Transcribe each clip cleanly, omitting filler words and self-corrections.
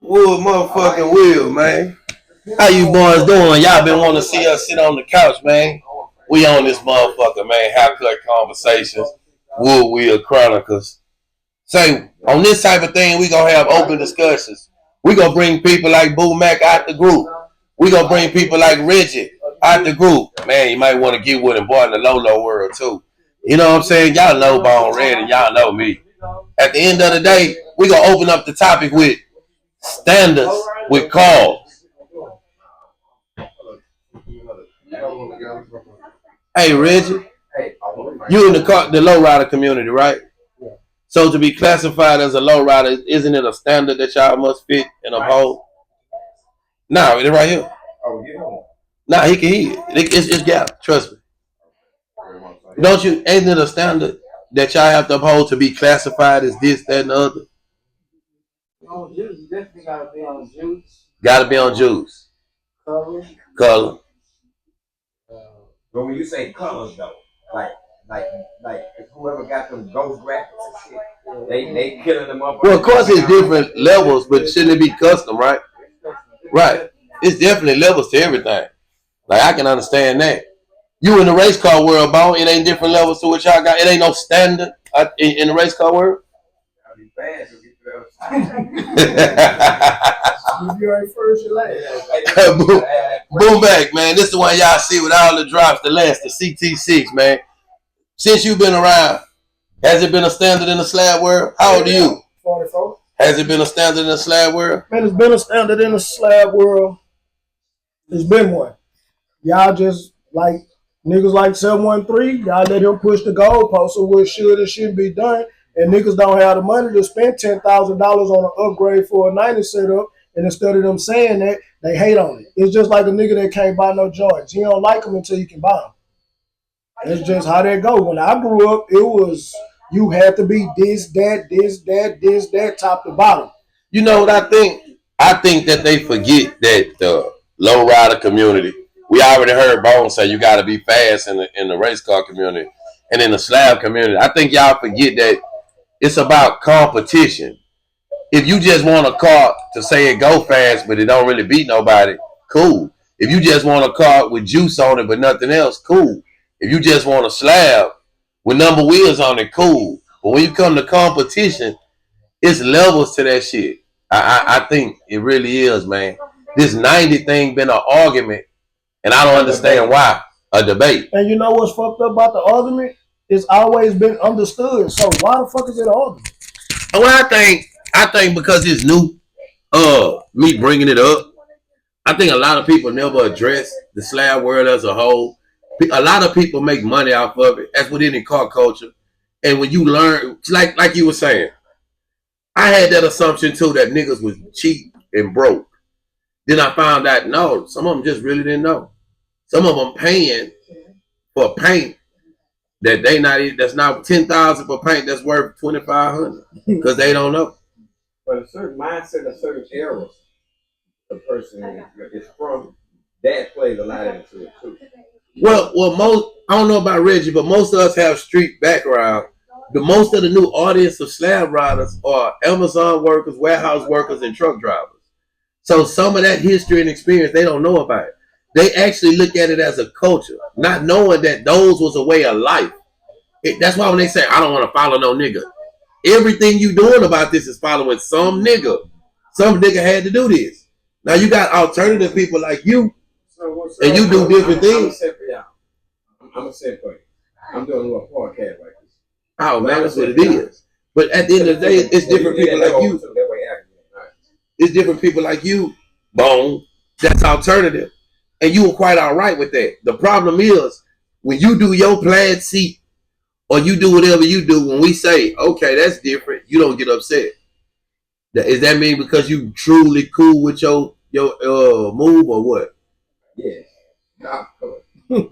Wood motherfucking Will, man. How you boys doing? Y'all been wanting to see us sit on the couch, man. We on this motherfucker, man. Haircut Conversations, Wood Will Chronicles. Say, on this type of thing, we gonna have open discussions. We gonna bring people like Boo Mac out the group. We gonna bring people like Reggie out the group. Man, you might want to get with him, boy, in the low world, too. You know what I'm saying? Y'all know Bone Red and y'all know me. At the end of the day, we gonna open up the topic with standards with calls. Hey Reggie, you in the lowrider community, right? So to be classified as a lowrider, isn't it a standard that y'all must fit and uphold? Nah, it's right here. Nah, he can hear it. It's gap. Trust me. Don't you? Ain't it a standard that y'all have to uphold to be classified as this, that, and the other? No, juice. Definitely gotta be on juice. Gotta be on juice. Color. But when you say colors though, like like like whoever got them ghost graphics and shit, they killing them up. Well, of course it's different levels, but shouldn't it be custom, right? Right. It's definitely levels to everything. Like I can understand that. You in the race car world, Bone, it ain't different levels to what y'all got. It ain't no standard in the race car world. Boom back, man. This is the one y'all see with all the drops, the last, the CT6, man. Since you've been around, has it been a standard in the slab world? How old are you? 44. Has it been a standard in the slab world? Man, it's been a standard in the slab world. It's been one. Y'all just like niggas like 713, y'all let him push the goalpost of what should and shouldn't be done. And niggas don't have the money to spend $10,000 on an upgrade for a 90 setup. And instead of them saying that, they hate on it. It's just like a nigga that can't buy no joints. He don't like them until you can buy them. That's just how that go. When I grew up, it was you had to be this, that, top to bottom. You know what I think? I think that they forget that the low rider community. We already heard Bone say you got to be fast in the race car community and in the slab community. I think y'all forget that it's about competition. If you just want a car to say it go fast, but it don't really beat nobody, cool. If you just want a car with juice on it, but nothing else, cool. If you just want a slab with number wheels on it, cool. But when you come to competition, it's levels to that shit. I think it really is, man. This 90 thing been an argument, and I don't understand why. A debate. And you know what's fucked up about the argument? It's always been understood. So why the fuck is it an argument? Well, I think because it's new, me bringing it up, I think a lot of people never address the slab world as a whole. A lot of people make money off of it. That's within the car culture. And when you learn, like you were saying, I had that assumption too that niggas was cheap and broke. Then I found out no, some of them just really didn't know. Some of them paying for paint that that's not 10,000 for paint that's worth 2,500 because they don't know. But a certain mindset, a certain era, the person is from, that plays a lot into it too. Well, most I don't know about Reggie, but most of us have street background. Most of the new audience of slab riders are Amazon workers, warehouse workers, and truck drivers. So some of that history and experience they don't know about it. They actually look at it as a culture, not knowing that those was a way of life. That's why when they say, I don't want to follow no nigga. Everything you doing about this is following some nigga. Some nigga had to do this. Now you got alternative people like you, and you do different things. I'm going to say it for you. I'm doing a little podcast like this. Oh, man, that's what it is. But at the end of the day, it's different people like you. It's different people like you, Bone, that's alternative. And you were quite all right with that. The problem is, when you do your plaid seat, or you do whatever you do, when we say, okay, that's different, you don't get upset. Does that mean because you truly cool with your move or what? Yeah. Nah, because you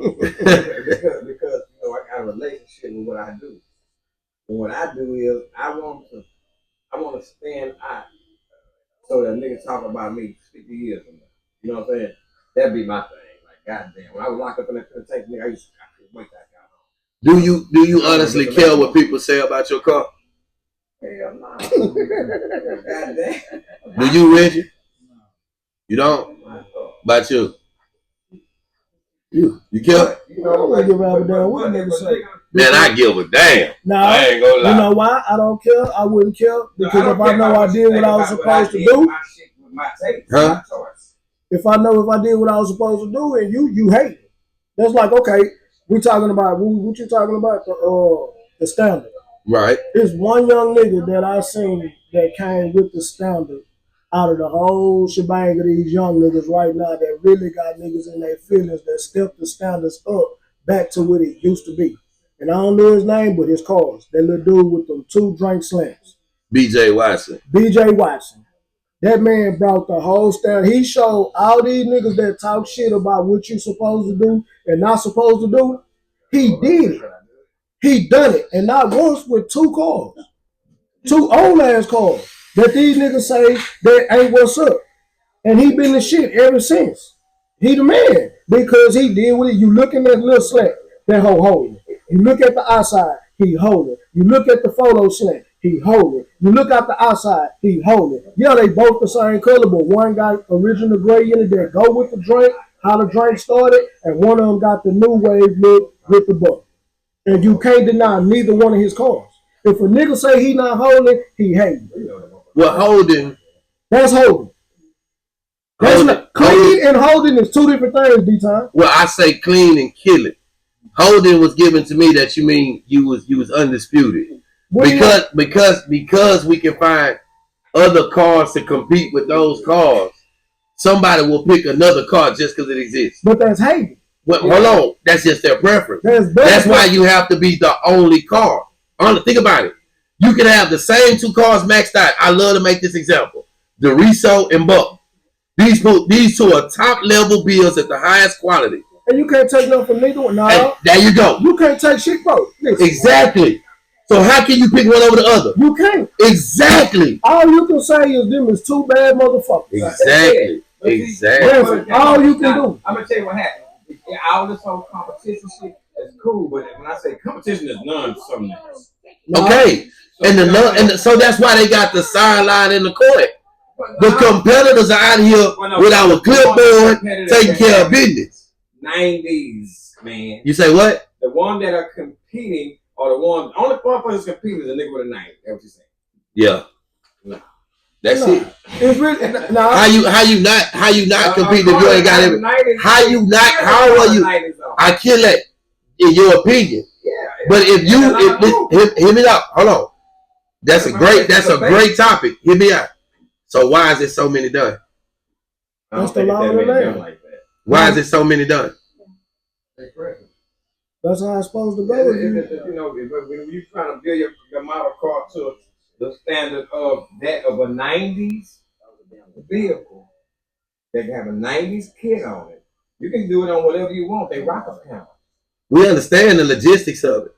know I got a relationship with what I do. And what I do is I want to stand out so that niggas talk about me 50 years from now. You know what I'm saying? That'd be my thing. Like goddamn, when I was locked up in that tank, nigga, I couldn't wait that guy home. Do you honestly care what people say about your car? Hell no. Goddamn. Do you, Reggie? You don't? About you? You care? You know, I don't give a damn what niggas say. Man, I give a damn. Nah, I ain't gonna lie. You know why? I don't care. I wouldn't care because if I know I did what I was supposed to do, huh? If I know if I did what I was supposed to do, and you hate it, that's like okay. We talking about what you talking about the standard. Right. There's one young nigga that I seen that came with the standard out of the whole shebang of these young niggas right now that really got niggas in their feelings that stepped the standards up back to what it used to be. And I don't know his name, but his cars. That little dude with them 2 drink slams. BJ Watson. BJ Watson. That man brought the whole standard. He showed all these niggas that talk shit about what you supposed to do and not supposed to do. He did it. He done it. And not once with 2 cars. 2 old ass cars that these niggas say that ain't what's up. And he been the shit ever since. He the man. Because he did what you look in that little slant, that hoe holding. You look at the outside, he holding. You look at the photo slant, he holding. You look out the outside, he holding. Yeah, they both the same color, but one got original gray in it that go with the drink, how the drink started, and one of them got the new wave look with the buck. And you can't deny neither one of his cars. If a nigga say he not holding, he hating. Well, holding. That's holding. That's not, clean and holding is 2 different things, D-Time. Well, I say clean and killing. Holding was given to me that you mean you was undisputed. Because we can find other cars to compete with those cars. Somebody will pick another car just because it exists. But that's hating. Well, hold on. That's just their preference. That's why you have to be the only car. Think about it. You can have the same 2 cars maxed out. I love to make this example. Doriso and Buck. These 2 are top level bills at the highest quality. And you can't take nothing from neither one. No. And there you go. You can't take shit, bro. Listen. Exactly. So how can you pick one over the other? You can't. Exactly. All you can say is them is 2 bad motherfuckers. Exactly. That's all you can do. I'm gonna tell you what happened. All this whole competition shit is cool, but when I say competition is none something else. Okay. So that's why they got the sideline in the court. The competitors are out here with our clipboard taking care of business. 90s, man. You say what? The one that are competing are the one. Only motherfuckers competing is a nigga with a 90. That's what you saying? Yeah. No. That's it. It's really How you not compete if you ain't got it? How are you? I kill that in your opinion. Yeah. But if hear me out. Hold on. That's a great topic. Hear me out. So why is it so many done? That's the law of the land. Why is it so many done? That's how it's supposed to go. You know, when you're trying to build your model car to the standard of that of a 90s vehicle that have a 90s kit on it, you can do it on whatever you want. They rock a count. We understand the logistics of it.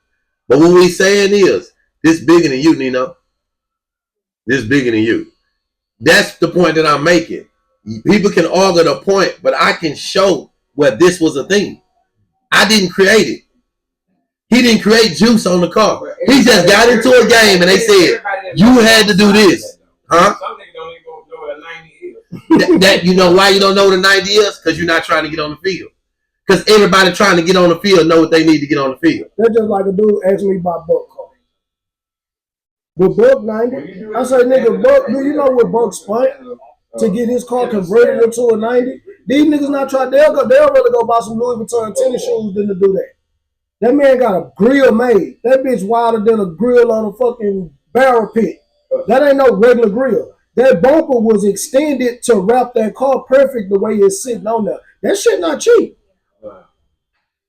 But what we saying is, this bigger than you, Nino. This bigger than you. That's the point that I'm making. People can argue the point, but I can show where this was a thing. I didn't create it. He didn't create juice on the car. He just got into a game and they said, you had to do this. Huh? Some niggas don't even know what a 90 is. that you know why you don't know what a 90 is? Because you're not trying to get on the field. Because everybody trying to get on the field know what they need to get on the field. That's just like a dude asked me about Buck car. With Buck 90, I say, nigga, Buck, do you know what Buck spent to get his car converted into a 90? These niggas not trying, they'll rather go buy some Louis Vuitton tennis shoes than to do that. That man got a grill made. That bitch wilder than a grill on a fucking barrel pit. That ain't no regular grill. That bumper was extended to wrap that car perfect the way it's sitting on there. That shit not cheap.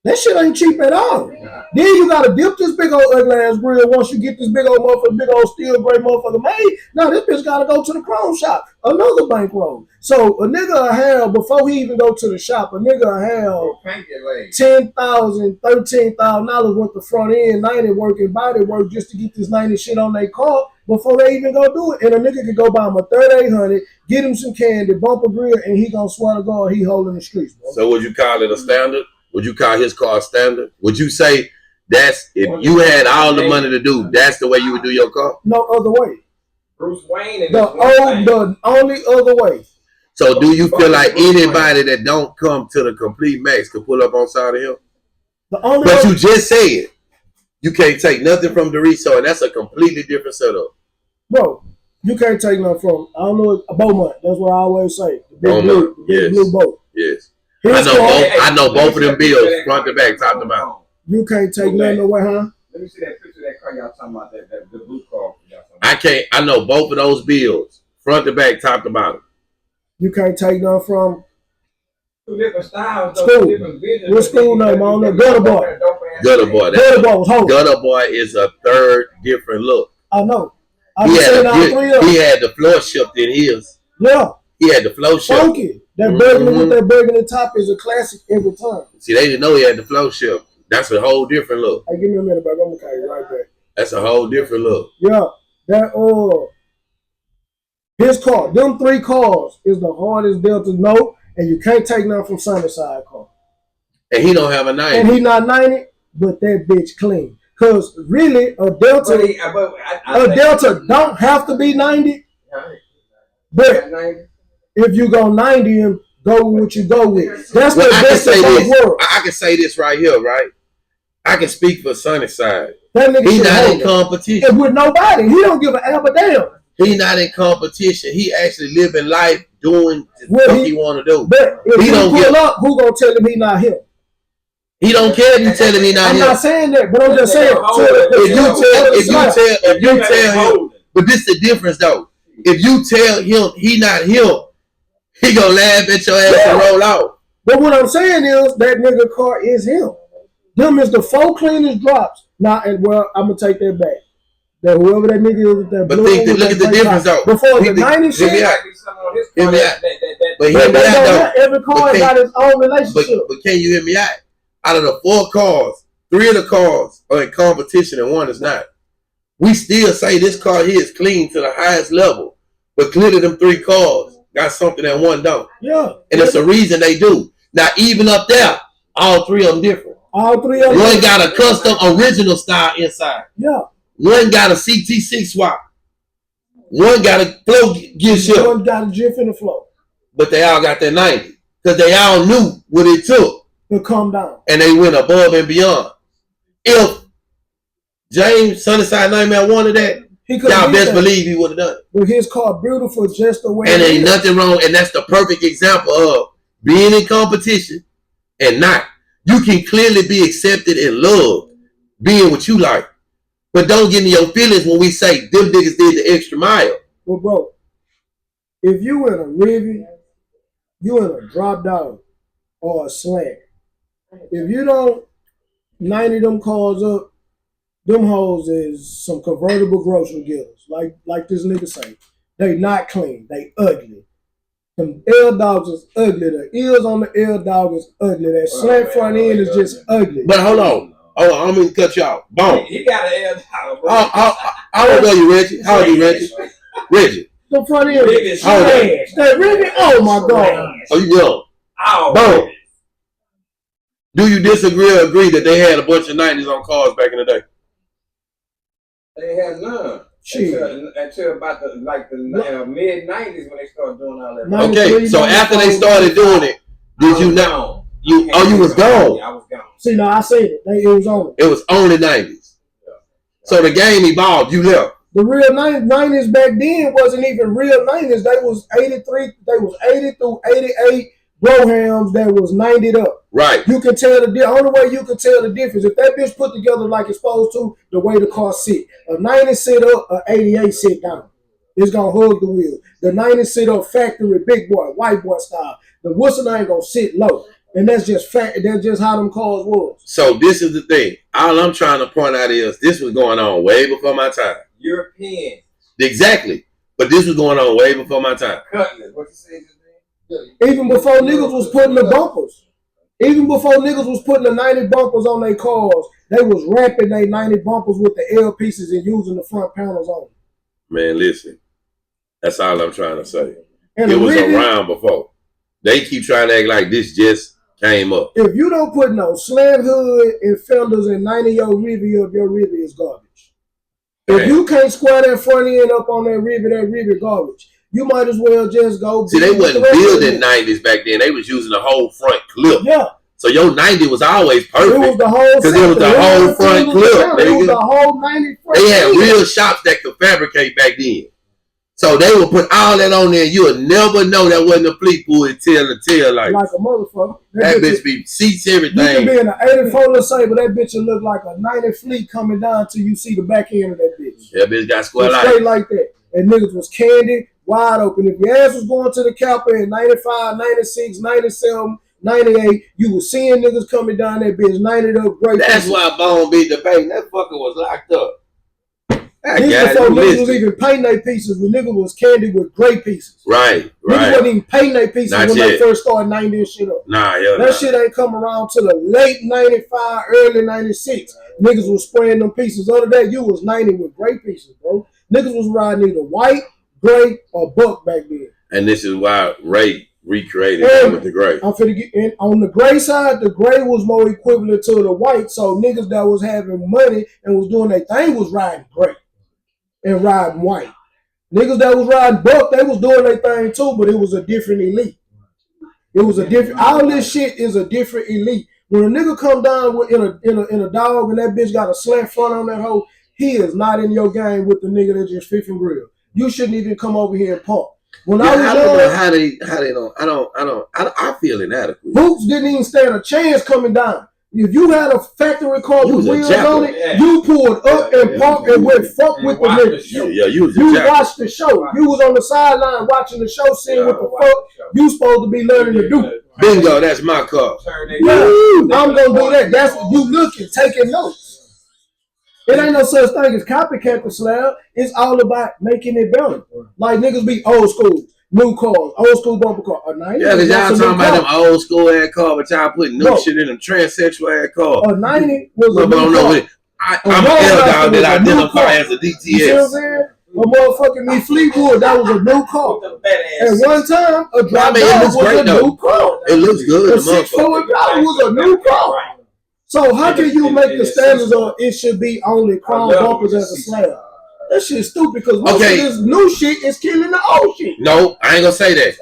That shit ain't cheap at all. Then you gotta dip this big old ugly ass grill once you get this big old motherfucker, big old steel gray motherfucker made. Now this bitch gotta go to the chrome shop. Another bankroll. So a nigga will have, before he even go to the shop, a nigga will have $10,000, $13,000 worth of front end, 90 work and body work just to get this 90 shit on their car before they even go do it. And a nigga could go buy him a 3800, get him some candy, bump a grill, and he gonna swear to God he holding the streets, bro. So would you call it a standard? Would you call his car standard? Would you say That's if you had all the money to do. That's the way you would do your car. No other way. Bruce Wayne is the only other way. So do you feel like anybody that don't come to the complete max could pull up on side of him? But you just said you can't take nothing from Doriso, and that's a completely different setup. Bro, you can't take nothing from, I don't know, a Beaumont. That's what I always say. The big blue boat. Yes. I know both of them bills, front to back, top to bottom. You can't take nothing away, huh? Let me see that picture of that car y'all talking about, the blue car. I know both of those bills, front to back, top to bottom. You can't take nothing from two different styles, school. Different visions. What school name? I don't know. Gutter Boy. Gutter Boy. Gutter Boy is a third different look. I know. He had the floor shift in his. Yeah. He had the flow shift. Funky. That burgundy with that burgundy top is a classic every time. See, they didn't know he had the flow shift. That's a whole different look. Hey, give me a minute, baby. I'm gonna call you right back. That's a whole different look. Yeah. That his car, them 3 cars is the hardest deal to know, and you can't take nothing from Sunnyside car. And he don't have a 90. And he not 90, but that bitch clean. Cause really a Delta, Delta don't have to be 90. But if you go 90 and go with what you go with, that's the best of both worlds. I can say this right here, right? I can speak for Sunnyside. That nigga He not in competition. And with nobody. He don't give a damn. He not in competition. He actually living life doing what he want to do. But if he don't pull up, who gonna tell him he not him? He don't care if you tell him he not him. I'm not saying that, but I'm just saying. If you tell him, but this is the difference though. If you tell him he not him, he gonna laugh at your ass and roll out. But what I'm saying is that nigga car is him. Them is the 4 cleanest drops. Now, and well, I'm gonna take that back. That whoever that nigga is with that but blue, look at the difference though. Before the 90s shit, hear me out. But hear me out though. Every car got its own relationship. But can you hear me out? Out of the 4 cars, 3 of the cars are in competition and 1 is not. We still say this car here is clean to the highest level, but clearly them 3 cars got something that 1 don't. Yeah. And it's a reason they do. Now even up there, all 3 of them different. All 3 of them. 1 got a custom original style inside. Yeah. 1 got a CT6 swap. 1 got a flow gear shift. 1 got a jiff in the flow. But they all got their 90. Because they all knew what it took. To calm down. And they went above and beyond. If James Sunnyside Nightmare wanted that, y'all best believe he would have done it. But his car beautiful just the way and ain't nothing wrong. And that's the perfect example of being in competition and not. You can clearly be accepted and loved being what you like. But don't get in your feelings when we say them niggas did the extra mile. Well, bro, if you in a Rivian, you in a drop down or a slant. If you don't 90 them cars up, them hoes is some convertible grocery getters. Like this nigga say. They not clean. They ugly. Them L dogs is ugly. The ears on the L dog is ugly. That slant front end is just ugly. But hold on. I don't mean to cut you off. Boom. He got an L dog. How old are you, Reggie? How old are you, Reggie? Reggie. The front end is trash. That Rivian, oh my God. Oh, you young. Oh, boom. Do you disagree or agree that they had a bunch of 90s on cars back in the day? They had none. Until about the mid 90s when they started doing all that. Okay, so after they started doing it, did you not? You was gone. Yeah, I was gone. See, no, I said it. It was on. It was on the 90s. Yeah. So the game evolved. You left. The real 90s back then wasn't even real 90s. They was 83. They was 80 through 88 Brohams that was 90'd up. Right. You can tell the only way you can tell the difference if that bitch put together like it's supposed to, the way the car sit. A 90 sit up, a 88 sit down. It's gonna hug the wheel. The 90 sit up factory, big boy, white boy style. The whistle ain't gonna sit low. And that's just fact. That's just how them cars was. So this is the thing. All I'm trying to point out is this was going on way before my time. European. Exactly. But this was going on way before my time. Cutlass. What you say? Even before niggas was putting the bumpers. Even before niggas was putting the 90 bumpers on their cars, they was wrapping their 90 bumpers with the L pieces and using the front panels on them. Man, listen. That's all I'm trying to say. And it was around before. They keep trying to act like this just came up. If you don't put no slam hood and fenders in 90 your ribby is garbage. If you can't square that front end up on that ribby garbage. You might as well just go. See, they wasn't building 90s back then. They was using the whole front clip. Yeah. So your 90 was always perfect. It was the whole. Because it was the whole front clip. It was the whole 90 front. They had real shops that could fabricate back then. So they would put all that on there. You would never know that wasn't a Fleetwood until the tail light. Like a motherfucker. That bitch be seats, everything. You can be in an 84 let's say, but that bitch will look like a 90 Fleet coming down till you see the back end of that bitch. That bitch got square light. Straight like that. And niggas was candy, wide open. If your ass was going to the Kappa in 95, 96, 97, 98, you was seeing niggas coming down that bitch, 90 up great. That's why Bone beat the bank. That fucker was locked up. This before niggas was even painting their pieces, when niggas was candy with gray pieces. Right. Niggas wasn't even painting their pieces when they first started 90 and shit up. That shit ain't come around till the late 95, early 96. Niggas was spraying them pieces. Other day, you was 90 with gray pieces, bro. Niggas was riding either white, gray, or buck back then. And this is why Ray recreated it with the gray. I'm finna get in on the gray side. The gray was more equivalent to the white. So niggas that was having money and was doing their thing was riding gray and riding white. Niggas that was riding buck, they was doing their thing too, but it was a different elite. It was a different. All this shit is a different elite. When a nigga come down with in a dog and that bitch got a slant front on that hoe, he is not in your game with the nigga that just flipping grill. You shouldn't even come over here and park. When I don't know how they don't. I feel inadequate. Boots didn't even stand a chance coming down. If you had a factory car with wheels on it, you pulled up and parked and went fuck with the nigga. Yeah, you watched the show. You was on the sideline watching the show, seeing what the fuck you supposed to be learning to do. Bingo, that's my car. Yeah, I'm gonna do that. That's what you looking, taking notes. It ain't no such thing as copycat the slab. It's all about making it better. Like niggas be old school, new cars, old school bumper car. Yeah, because y'all talking about them old school ass car, but y'all putting new shit in them transsexual ass car. A 90 was a new car. I'm an L-dog that identify as a DTS. You know what I'm saying? A motherfucking me Fleetwood, that was a new car. At one time, a drop was a new car. It looks good. A 640 was a new car. So how can you make the standards of it should be only chrome bumpers as a slab? That shit's stupid because most of this new shit is killing the old shit. No, I ain't gonna say that.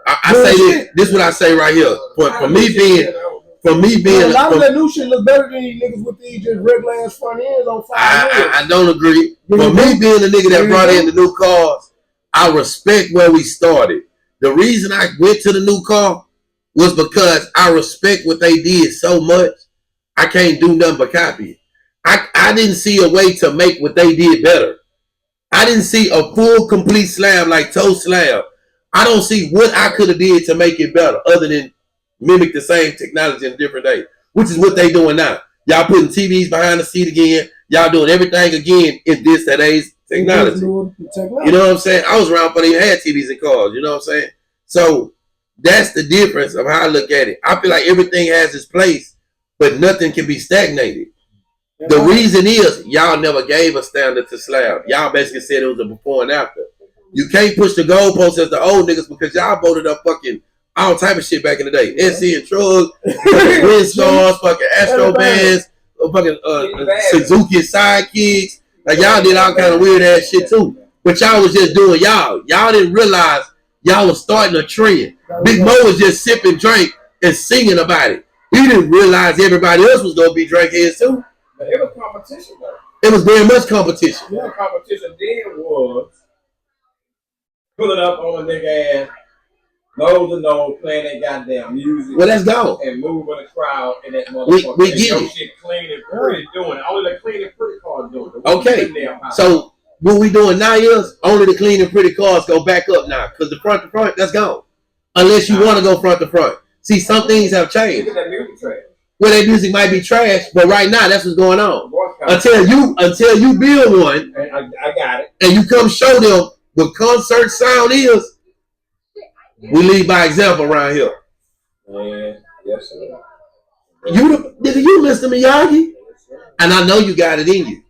I say this. This is what I say right here. For me being a lot of that new shit look better than these niggas with these just regular ass front ends on 5 years. I don't agree. For me being the nigga that brought in the new cars, I respect where we started. The reason I went to the new car was because I respect what they did so much. I can't do nothing but copy it. I didn't see a way to make what they did better. I didn't see a full, complete slab like toe slab. I don't see what I could have did to make it better other than mimic the same technology in a different day, which is what they doing now. Y'all putting TVs behind the seat again. Y'all doing everything again in today's technology. You know what I'm saying? I was around when they had TVs in cars. You know what I'm saying? So that's the difference of how I look at it. I feel like everything has its place, but nothing can be stagnated. The reason is y'all never gave a standard to slab. Y'all basically said it was a before and after. You can't push the goalposts as the old niggas because y'all voted up fucking all type of shit back in the day. SC and trucks, Windstorms, fucking Astro Bands, fucking Suzuki sidekicks. Like y'all did all kind of weird ass shit too. But y'all was just doing y'all. Y'all didn't realize y'all was starting a trend. Big Mo was just sipping drink and singing about it. He didn't realize everybody else was gonna be drink heads too. But it was competition though. It was very much competition. Yeah, the competition then was pulling up on a nigga ass, nose to nose, playing that goddamn music. Well, let's go. And moving the crowd in that motherfucker. We get it. Shit clean and pretty doing it. Only the clean and pretty cars doing it. Okay. So what we doing now is only the clean and pretty cars go back up now because the front to front, that's gone. Unless you want to go front to front. See, some things have changed. Look at that music trash. Well, their music might be trash, but right now that's what's going on. Until you build one, I got it, and you come show them what concert sound is. We lead by example around here. Yes, sir. You listen to Miyagi, and I know you got it in you.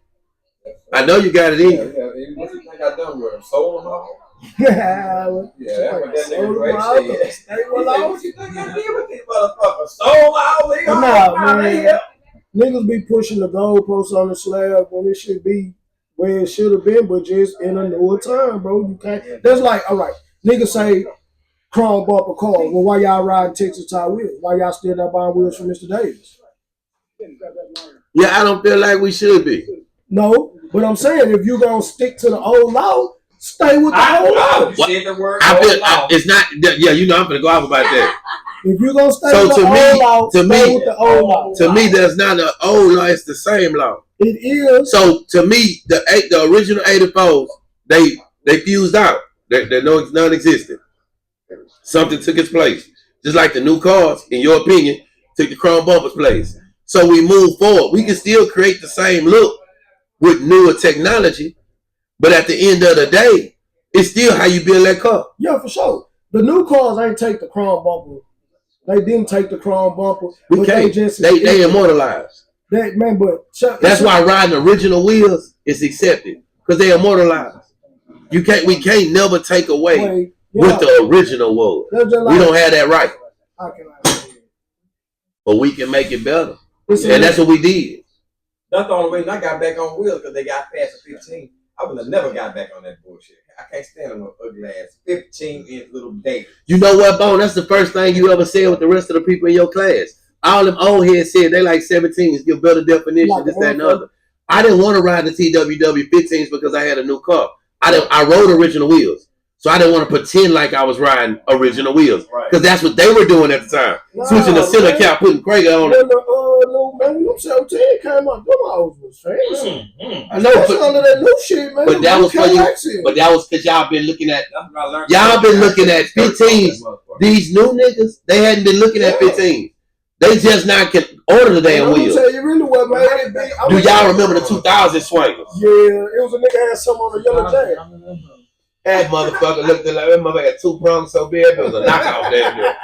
I know you got it in you. What you think I done with him? Sold him all? Yeah, that's what that nigga Ray said. Stay well What you think I did with these motherfuckers? Stole all these man. Niggas be pushing the goalposts on the slab when it should be where it should have been, but just in a newer time, bro. You can't. That's like, all right, niggas say chrome bumper car. Well, why y'all riding Texas tie wheels? Why y'all still not buying wheels from Mr. Davis? Yeah, I don't feel like we should be. No, but I'm saying if you gonna stick to the old law, stay with the old law. You said the word it's not. Yeah, you know I'm gonna go off about that. If you're gonna stay with the old law, stay with the old law. To me, there's not an old law; it's the same law. It is. So to me, the original 84s, they fused out. They're non-existent. Something took its place, just like the new cars, in your opinion, took the chrome bumper's place. So we move forward. We can still create the same look with newer technology, but at the end of the day, it's still how you build that car. Yeah, for sure. The new cars ain't take the chrome bumper. They didn't take the chrome bumper. We can't. They immortalized. That's why riding original wheels is accepted, because they immortalized. We can't never take away what the original was. We don't have that right. How can I say it? But we can make it better. And that's what we did. That's the only reason I got back on wheels, because they got past the 15. I would have never got back on that bullshit. I can't stand them ugly ass 15-inch little dates. You know what, Bone? That's the first thing you ever said with the rest of the people in your class. All them old heads said they like 17s, give better definition, this, that, and the other. I didn't want to ride the TWW 15s because I had a new car. I rode original wheels. So I didn't want to pretend like I was riding original wheels. Because that's what they were doing at the time. Switching the center cap, putting Krager on it. No, man, when 17 came out, them hoes was fancy. I know, but none of that new shit, man. But that was for you. But that was because y'all been looking at 15s. These new niggas, they hadn't been looking at 15s. They just not can order the damn wheels. Tell you really what, man. Do y'all remember the 2000 swingers? Yeah, it was a nigga had some on the yellow jacket. That motherfucker looked like that motherfucker had two prongs so big, it was a knockoff damn near.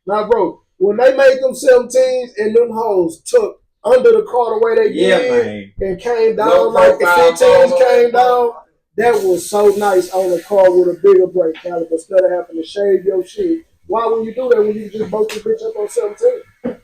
Now, bro, when they made them 17s and them hoes took under the car the way they did and came down like the 15s came down, that was so nice on a car with a bigger brake caliber instead of having to shave your shit. Why would you do that when you just boat your bitch up on 17?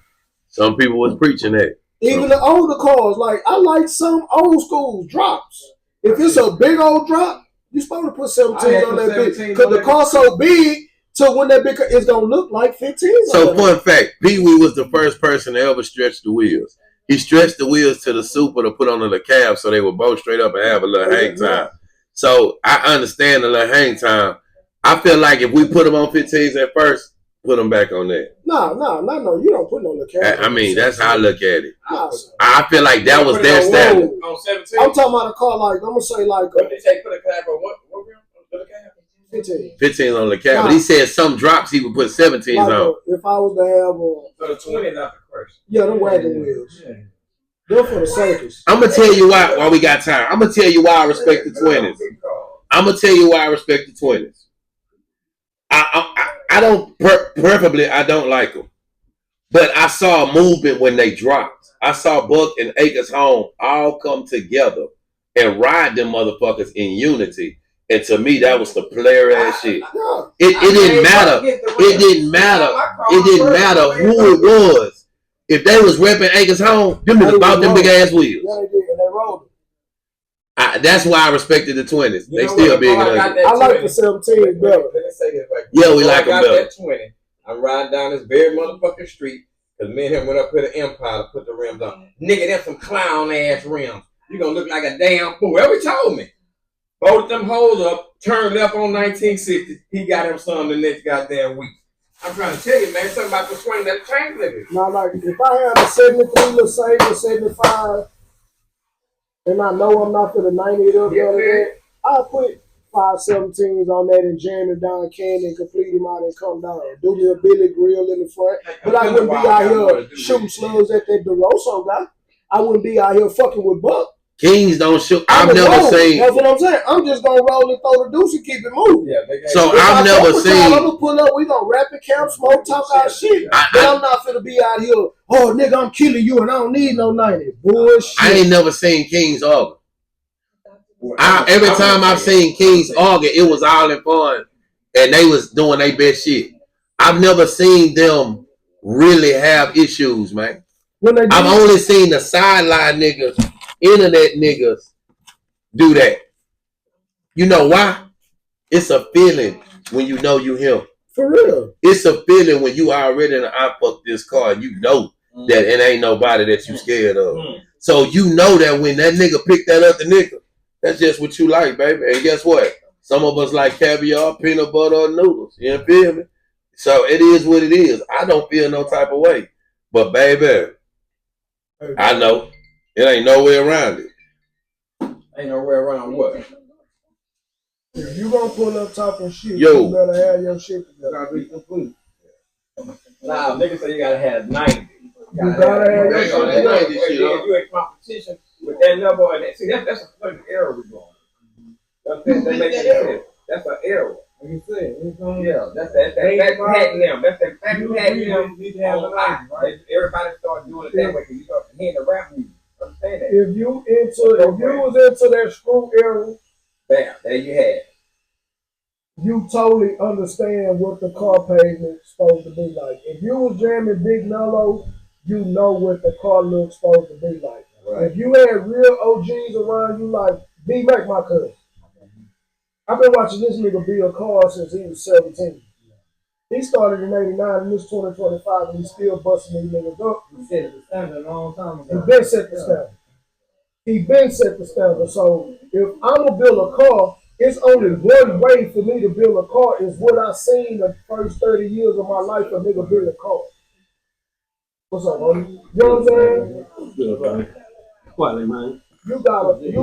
Some people was preaching that. Even the older cars, like I like some old school drops. If it's a big old drop, you're supposed to put 17 on that bitch. Because the car's so big, so when that big it's going to look like 15. So, fun fact, Pee Wee was the first person to ever stretch the wheels. He stretched the wheels to the super to put on the cab so they would both straight up and have a little hang time. So, I understand the little hang time. I feel like if we put them on 15s at first, put them back on that. No. You don't put no cab. I mean, that's how I look at it. I feel like that was their standard. On 17? I'm talking about a car like, I'm going to say like... What did they say, put a cab on what rim? Put a cab? 15. 15 on the cab. But he said some drops he would put 17s like on. If I was to have So the 20 not the first. Yeah, them wagon wheels. Yeah. They're for the circus. I'm going to tell you why we got time. I'm going to tell you why I respect the 20s. I'm going to tell you why I respect the 20s. I don't, preferably, I don't like them. But I saw a movement when they dropped. I saw Buck and Acres Home all come together and ride them motherfuckers in unity. And to me, that was the player ass shit. It didn't matter. It didn't matter. It didn't matter who it was. If they was repping Acres Home, them niggas bought them big ass wheels. Yeah, they did. And they rolled it. That's why I respected the 20s. They still big enough. I like the 17s better. Let me say this right. Yeah, we like them better. That 20. I'm riding down this very motherfucking street because me and him went up to the Empire to put the rims on. Nigga, them some clown ass rims. You gonna look like a damn fool. Whoever told me. Bolted them hoes up, turned left on 1960. He got him some the next goddamn week. I'm trying to tell you, man, something about the swing that change living. Now, like, if I had a 73 Mercedes, 75, and I know I'm not for the 90 of the other day, I'll put 5 17s on that and jam it down Canyon and complete him out and come down. Do me a Billy Grill in the front. But I wouldn't be out here shooting slugs at that DeRosso guy. I wouldn't be out here fucking with Buck. Kings don't shoot. I've never seen. That's what I'm saying. I'm just gonna roll and throw the deuce and keep it moving. Yeah, so I've never seen. I'm gonna pull up. We gonna rap it, camp, smoke, talk our shit. But I'm not finna be out here. Oh, nigga, I'm killing you, and I don't need no 90. Bullshit. I ain't never seen Kings argue. Every time I've seen Kings argue, it was all in fun, and they was doing their best shit. I've never seen them really have issues, man. I've only seen the sideline niggas, internet niggas do that. You know why? It's a feeling when you know you him. For real. It's a feeling when you already in I fuck this car and you know that it ain't nobody that you scared of. So you know that when that nigga pick that other nigga, that's just what you like, baby. And guess what? Some of us like caviar, peanut butter, or noodles. You feel me? So it is what it is. I don't feel no type of way. But baby, I know. It ain't no way around it. Ain't no way around what? If you gonna pull up talking shit, Yo, you better have your shit together. Gotta be complete. Nah, niggas say you gotta have 90. You gotta have your shit together. You in competition with that number. And see, that's a fucking error we're going. That's an error. Like you said, yeah, that's that backpacking them. That's that backpacking them. Everybody start doing it that way because you start hearing the rap music. Understand that? If you was into that screw era, bam, there you had it. You totally understand what the car payment's supposed to be like. If you was jamming Big Mellow, you know what the car look's supposed to be like. Right. If you had real OGs around you like B-Mac, my cousin. I've been watching this nigga build cars since he was 17. He started in 89 and this 2025 and he's still busting these niggas up. He set the standard a long time ago. He been set the standard. He been set the standard. So if I'm gonna build a car, it's only one way for me to build a car is what I seen the first 30 years of my life a nigga build a car. What's up, homie? You know what I'm saying? Good, man. Quietly, man. You gotta build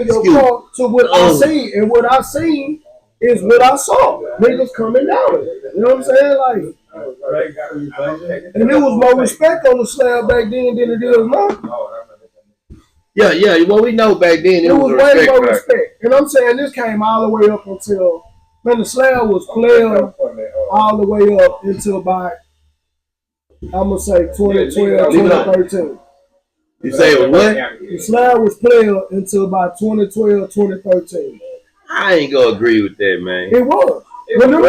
your car to what I seen, and what I seen is what I saw. Niggas coming down it. You know what I'm saying? Like, and there was more respect on the slab back then than it is now. Yeah. Well, we know back then it was way more respect. And I'm saying this came all the way up until the slab was player all the way up until about I'm gonna say 2012, 2013. You say what? The slab was player until about 2012, 2013. I ain't gonna agree with that, man. It was. When them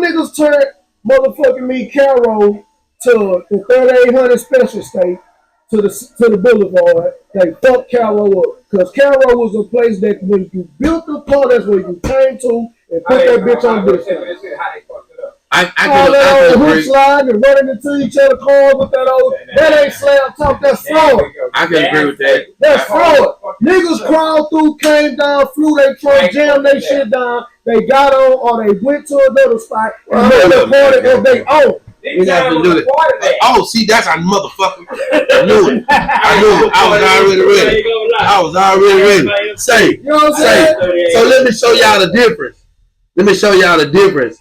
niggas turned motherfucking me Caro to the 3800 Special State to the Boulevard, they fucked Caro up. Because Caro was a place that when you built the car, that's where you came to and put that bitch on this. I can agree. Slide and running into each other cars with that old. That ain't slab talk. That's fraud. I can agree with that. That's fraud. Niggas crawled through, came down, flew their truck, jammed their shit down. They got on or they went to another spot and made the party of their own. We have to do it. Oh, see, that's our motherfucker. I knew it. I was already ready. Say, you know what I'm saying? So let me show y'all the difference.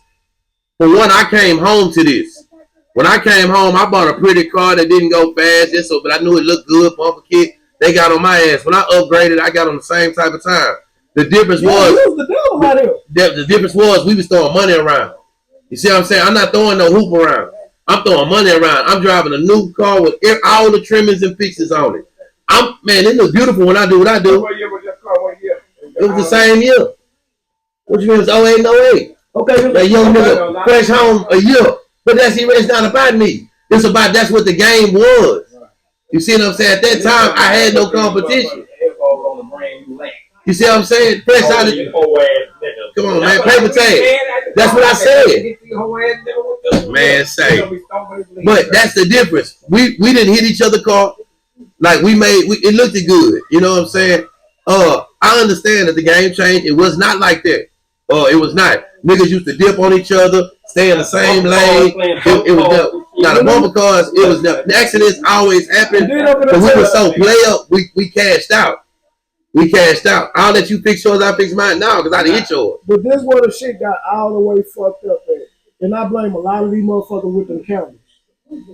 For one, I came home to this. When I came home, I bought a pretty car that didn't go fast, but I knew it looked good, bumper kit. They got on my ass. When I upgraded, I got on the same type of time. The difference the difference was we was throwing money around. You see what I'm saying? I'm not throwing no hoop around. I'm throwing money around. I'm driving a new car with all the trimmings and fixes on it. It looks beautiful when I do what I do. What year was your car? What year? It was the same year. What you mean? It's 08 and 08. Okay, that young nigga fresh home a year. But it's not about me. It's about that's what the game was. You see what I'm saying? At that time, I had no competition. You see what I'm saying? Fresh out of come on, man, paper tag. That's what I said. Man, say. But that's the difference. We didn't hit each other car. Like it looked good. You know what I'm saying? I understand that the game changed. It was not like that. It was not. Niggas used to dip on each other, stay in the same lane. It was never. Now the bumper cars, it was never. The accidents always happened, but we were so player. We cashed out. I'll let you fix yours. I fix mine now because I didn't hit yours. But this where the shit got all the way fucked up at, and I blame a lot of these motherfuckers with them cameras.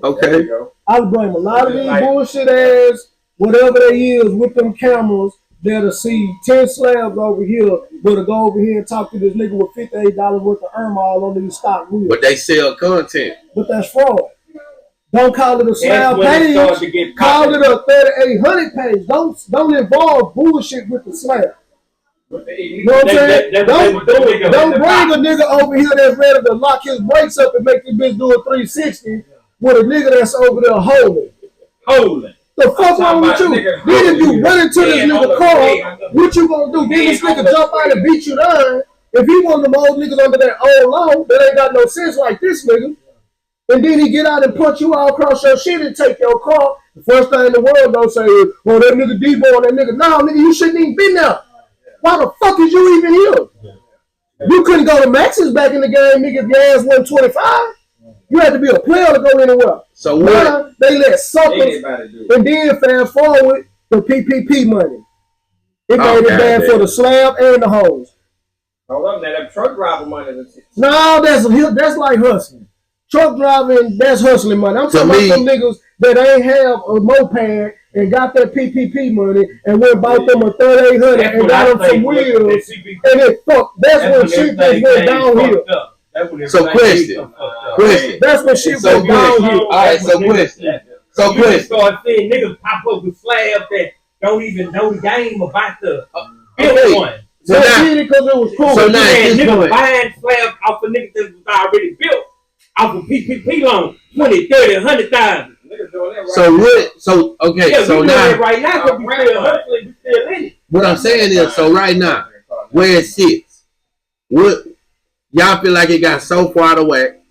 Okay. I blame a lot of these bullshit ass whatever they is with them cameras. That'll see 10 slabs over here, but to go over here and talk to this nigga with $58 worth of all on these stock wheels. But they sell content. But that's fraud. Don't call it a slab page. Call it a 3800 page. Don't involve bullshit with the slab. You know what I'm saying? Don't bring a nigga over here that's ready to lock his brakes up and make this bitch do a 360 with a nigga that's over there holding. The fuck wrong with you? Then if you run into this nigga car, what you gonna do? Then this nigga jump out and beat you down. If he one of them old niggas under that old law that ain't got no sense like this nigga, and then he get out and punch you all across your shit and take your car, the first thing in the world don't say, well, that nigga D-boy, that nigga. No, nigga, you shouldn't even been there. Why the fuck is you even here? You couldn't go to Max's back in the game, nigga, if your ass wasn't 25. You had to be a player to go anywhere. So what? They let suckers, and then fast forward the PPP money. It made it bad for the slab and the hoes. Oh, that truck driver money. No, that's like hustling. Truck driving, that's hustling money. I'm talking about some niggas that ain't have a moped and got that PPP money and went bought them a 3800 and got them some wheels and it fucked. That's when shit just went downhill. So question. That's when shit went downhill. All right, so question. So question. Start seeing niggas pop up with slabs that don't even know the game about the built one. So now, because it was cool. So now niggas buying slabs off of niggas that was already built off of PPP loan, 20, 30, 100,000. So what? So okay. Yeah, so now, right now, because we still in it. What I'm saying is, so right now, where it sits, what y'all feel like it got so far out of whack?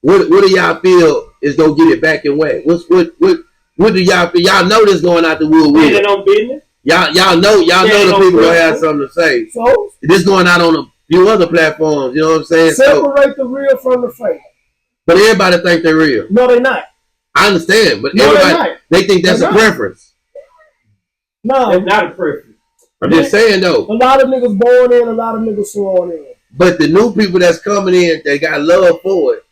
What do y'all feel is gonna get it back in whack? What do y'all feel? Y'all know this going out the wood with it on business. Y'all know the people gonna have something to say. So this going out on a few other platforms. You know what I'm saying? Separate the real from the fake. But everybody think they're real. No, they're not. I understand, but everybody they think that's a preference. No, it's not a preference. I'm just saying though. A lot of niggas born in, a lot of niggas sworn in. But the new people that's coming in, they got love for it.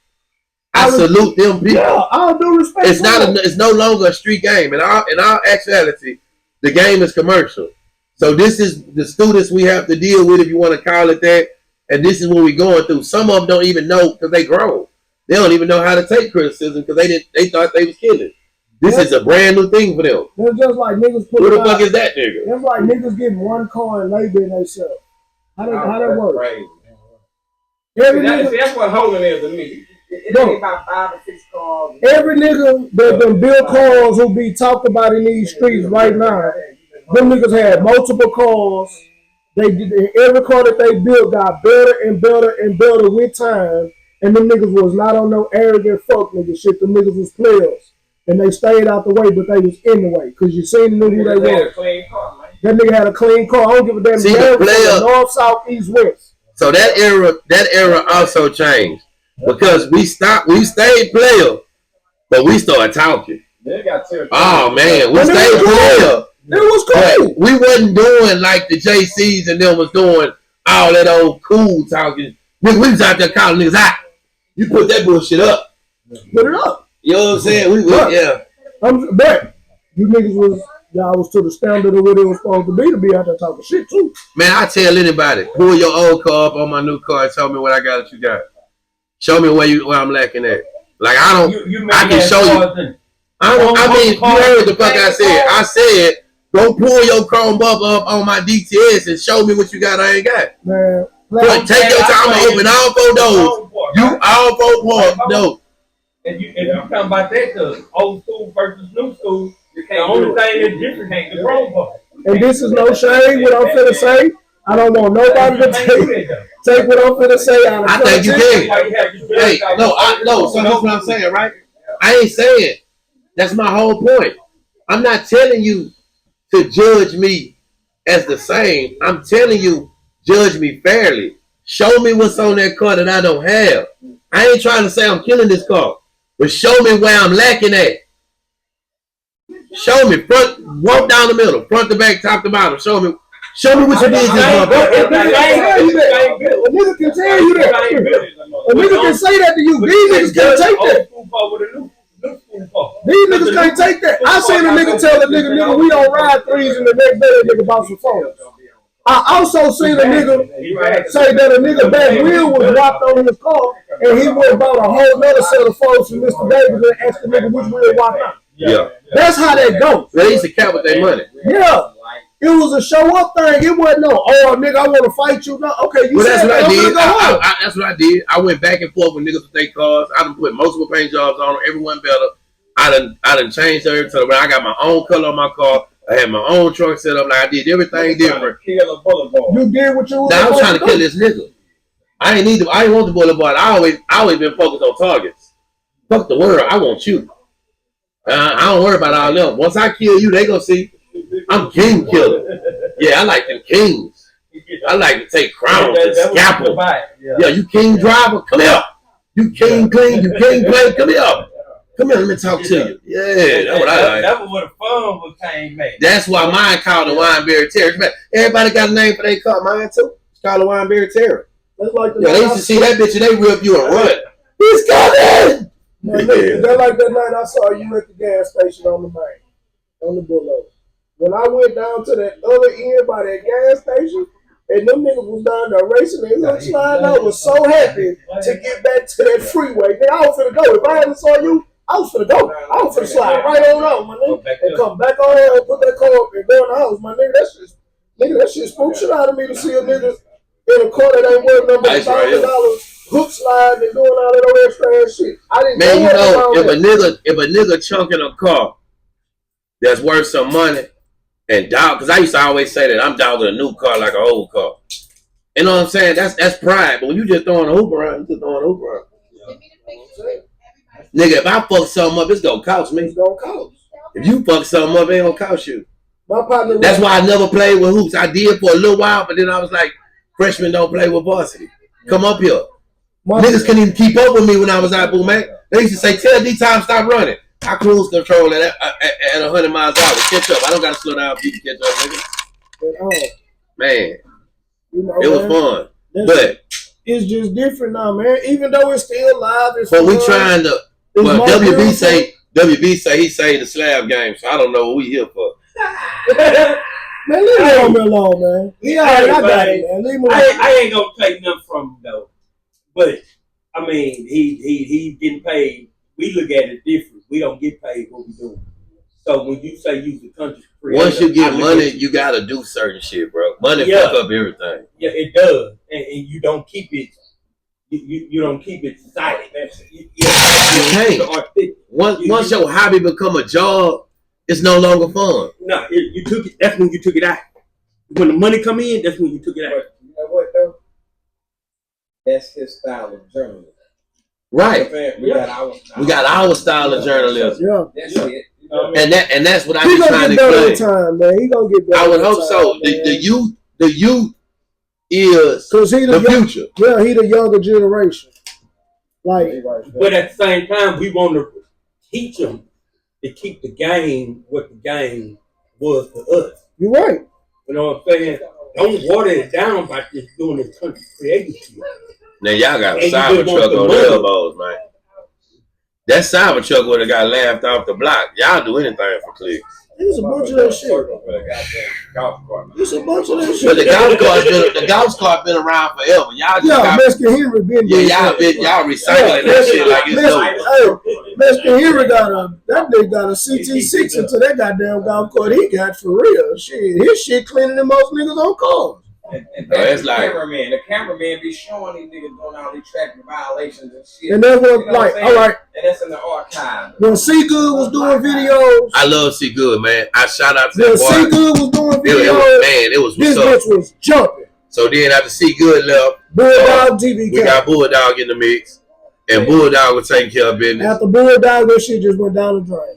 I salute them people. Yeah, all due respect. It's no longer a street game. In our actuality, the game is commercial. So this is the students we have to deal with, if you want to call it that. And this is what we're going through. Some of them don't even know because they grown. They don't even know how to take criticism because they thought they was killing. This is a brand new thing for them. It's just like niggas put. Who the fuck is that nigga? It's like niggas getting one car and labeling themselves. How that work? That's what holding is to me. It ain't about 5 or 6 cars. Every nigga that them built cars who be talked about in these streets right now, them niggas had multiple cars. Every car that they built got better and better and better with time. And them niggas was not on no arrogant fuck nigga shit. Them niggas was players. And they stayed out the way, but they was in the way. Because you seen who they were. That nigga had a clean car. I don't give a damn. North, south, east, west. So that era also changed. Because we stayed player, but we started talking. Oh man, we stayed player. It was cool. But we wasn't doing like the JCs and them was doing all that old cool talking. Nigga, we was out there calling niggas out. You put that bullshit up. Put it up. You know what I'm saying? Yeah. But you niggas was to the standard of what it was supposed to be out there talking shit too. Man, I tell anybody, pull your old car up on my new car and tell me what I got that you got. Show me where I'm lacking at. Like I can show you. You heard the fuck I said. I said, go pull your Chrome bump up on my DTS and show me what you got I ain't got. Man. Take your time to open all 4 doors. You all 4 doors. If you talking about that, the old school versus new school, the only thing that's different is the Chrome bump. And this is no shade. What I'm finna say, I don't want nobody to take what I'm finna say out of I think you can. Hey, no. So that's what I'm saying, right? I ain't saying. That's my whole point. I'm not telling you to judge me as the same. I'm telling you, judge me fairly. Show me what's on that car that I don't have. I ain't trying to say I'm killing this car, but show me where I'm lacking at. Show me walk down the middle, front to back, top to bottom. Show me what you did. A nigga can tell you that. A nigga can say that to you. These niggas can't take that. These niggas can't take that. I seen a nigga tell a nigga, we don't ride threes, and the next day that nigga bought some phones. I also seen a nigga say that a nigga back wheel was dropped on his car, and he went and bought a whole nother set of phones from Mr. Davis and asked the nigga which wheel walked out. Yeah. That's how that goes. They used to count with their money. Yeah. It was a show up thing. It wasn't no, oh nigga, I want to fight you. No, okay, you Well, said that's what I did. go That's what I did. I went back and forth with niggas with their cars. I done put multiple paint jobs on them. Everyone better. I done changed everything. So when I got my own color on my car, I had my own truck set up. Like I did everything different. You did what you was Now I was supposed trying to kill this nigga. I ain't want the boulevard. I always been focused on targets. Fuck the world. I want you. I don't worry about all them. Once I kill you, they gonna see I'm king killer. Yeah, I like them kings. I like to take crowns and scalpel. Yeah, you king driver, come here. You king clean, you king play, come here. Come here, let me talk to you. Yeah, that's what I like. That was where the fun was came made. That's why mine called the Wineberry Terrier. Everybody got a name for their car. Mine too. It's called the Wineberry Terrier. That's like the They used to see that bitch and they rip you and run. He's coming! That's like that night I saw you at the gas station on the main, on the boulevard. When I went down to that other end by that gas station, and them niggas was down there racing their little slide, I was so happy to get back to that freeway. Then I was finna go. If I hadn't saw you, I was finna go. I was finna slide right on out, my nigga, and come back on here and put that car up and go in the house, my nigga. That shit spook shit out of me to see a nigga in a car that ain't worth no more $1,000 hook slide and doing all that other extra ass shit. I didn't know if a nigga chunking a car that's worth some money and dog, because I used to always say that I'm dogging a new car like an old car. You know what I'm saying? That's pride. But when you just throwing a hoop around, you just throwing a hoop around. Nigga, if I fuck something up, it's gonna cost me. It's gonna cost. If you fuck something up, it ain't gonna cost you. My partner. That's why I never played with hoops. I did for a little while, but then I was like, freshmen don't play with varsity. Come up here. Niggas couldn't even keep up with me when I was out, man. They used to say, tell D-Time stop running. I cruise control at 100 miles an hour. Catch up. I don't got to slow down for you to catch up, nigga. Man, it was fun. But it's just different now, man. Even though it's still live, it's but fun. we trying to. Well, WB say he saved the slab game, so I don't know what we here for. Man, leave me alone, man. Yeah, I got it, man. Leave me alone. I ain't gonna take nothing from him though. But I mean, he getting paid. We look at it different. We don't get paid what we doing. So when you say use the country creator, once you get money, you gotta do certain shit, bro. Money fuck up everything. Yeah, it does, and you don't keep it. You don't keep it silent. You can't. Once your hobby become a job, it's no longer fun. No, you took it. That's when you took it out. When the money come in, that's when you took it out. You know what though? That's his style of journalism. Right. We got our style of journalism. Yeah. That's it. And that's what I be trying to claim. Time, man. He gonna get better. I would hope so. Man. The youth is the future. Yeah, he the younger generation. Like, but at the same time, we want to teach them to keep the game what the game was for us. You're right. You know what I'm saying? Don't water it down by just doing this country creative shit. Now y'all got a cyber truck on the elbows, man. That cyber truck would have got laughed off the block. Y'all do anything for clicks. It's a bunch of that shit. It's a bunch of that shit. But the golf cart been around forever. Y'all just Mexican Henry been y'all recycling that shit like it's dope. Mexican Henry that nigga got a CT6 into that goddamn golf cart he got for real. Shit, his shit cleaner than most niggas on cars. And that's the cameraman be showing these niggas doing all these traffic violations and shit. And that's what, like, all right. And that's in the archive. When C Good was doing videos, I love C Good, man. I shout out to when that boy. C Good was doing videos, it was this bitch was jumping. So then after C Good left, Bulldog TV, we got Bulldog in the mix, and Bulldog was taking care of business. After Bulldog, that shit just went down the drain.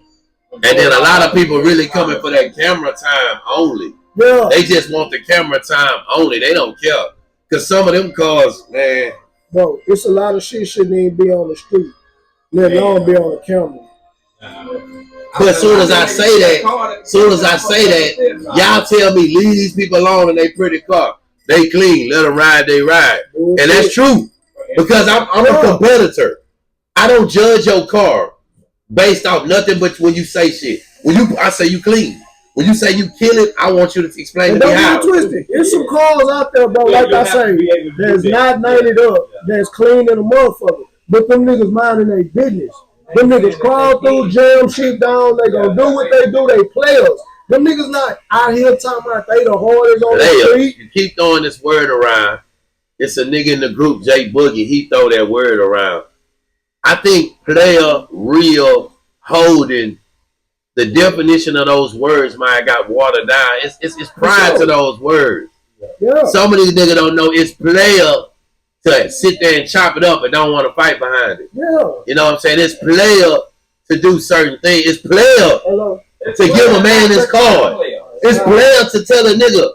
And then a lot of people really coming for that camera time only. Yeah. They just want the camera time only. They don't care. Because some of them cars, man. Bro, it's a lot of shit shouldn't even be on the street. Let alone be on the camera. But as soon as I say that, y'all tell me leave these people alone in their pretty car. They clean. Let them ride, they ride. And that's true. Because I'm a competitor. I don't judge your car based off nothing but when you say shit. I say you clean. When you say you kill it, I want you to explain And to me don't how. get it twisted. There's some cars out there, bro, like I say, that's not nated up, that's clean in a motherfucker. But them niggas minding their business. Them niggas crawl through, jam shit down, they gonna do what they do, they players. Them niggas not out here talking about they the hardest on the street. You keep throwing this word around. It's a nigga in the group, Jay Boogie, he throw that word around. I think player, real, holding, the definition of those words might got watered down. It's pride to those words. Yeah. Some of these niggas don't know it's player to sit there and chop it up and don't want to fight behind it. Yeah. You know what I'm saying? It's player to do certain things. It's player to give a man his card. It's player to tell a nigga,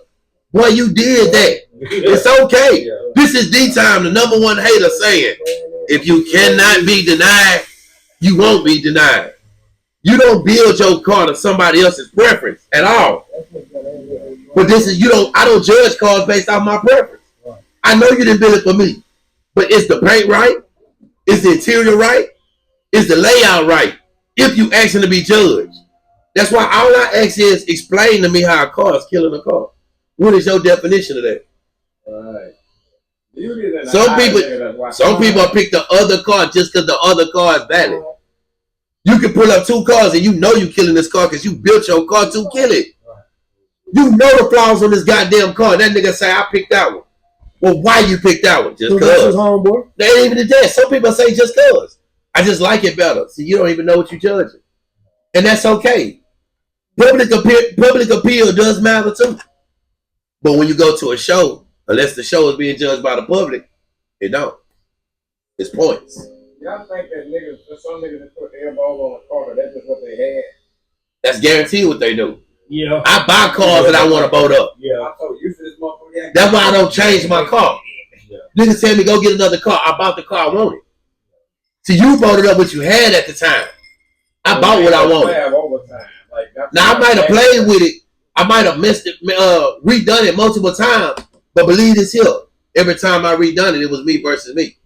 boy, you did that. It's okay. This is D-Time, the number one hater saying, if you cannot be denied, you won't be denied. You don't build your car to somebody else's preference at all. But this is, I don't judge cars based off my preference. I know you didn't build it for me. But is the paint right? Is the interior right? Is the layout right? If you asking to be judged. That's why all I ask is explain to me how a car is killing a car. What is your definition of that? Right. Some people pick the other car just because the other car is valid. You can pull up two cars and you know you killing this car because you built your car to kill it. You know the flaws on this goddamn car. That nigga say, I picked that one. Well, why you picked that one? Just because. They ain't even that. Some people say just because. I just like it better. So you don't even know what you're judging. And that's okay. Public appeal does matter too. But when you go to a show, unless the show is being judged by the public, it don't. It's points. Y'all think that some niggas that put their elbows on the car, that's just what they had? That's guaranteed what they do. Yeah. I buy cars that I want to boat up. Yeah. I'm so used to this motherfucker. That's why I don't change my car. Yeah. Niggas tell me go get another car. I bought the car I wanted. So you boated up what you had at the time. I bought what I wanted. Now I might have played with it. I might have missed it, redone it multiple times. But believe this here. Every time I redone it, it was me versus me.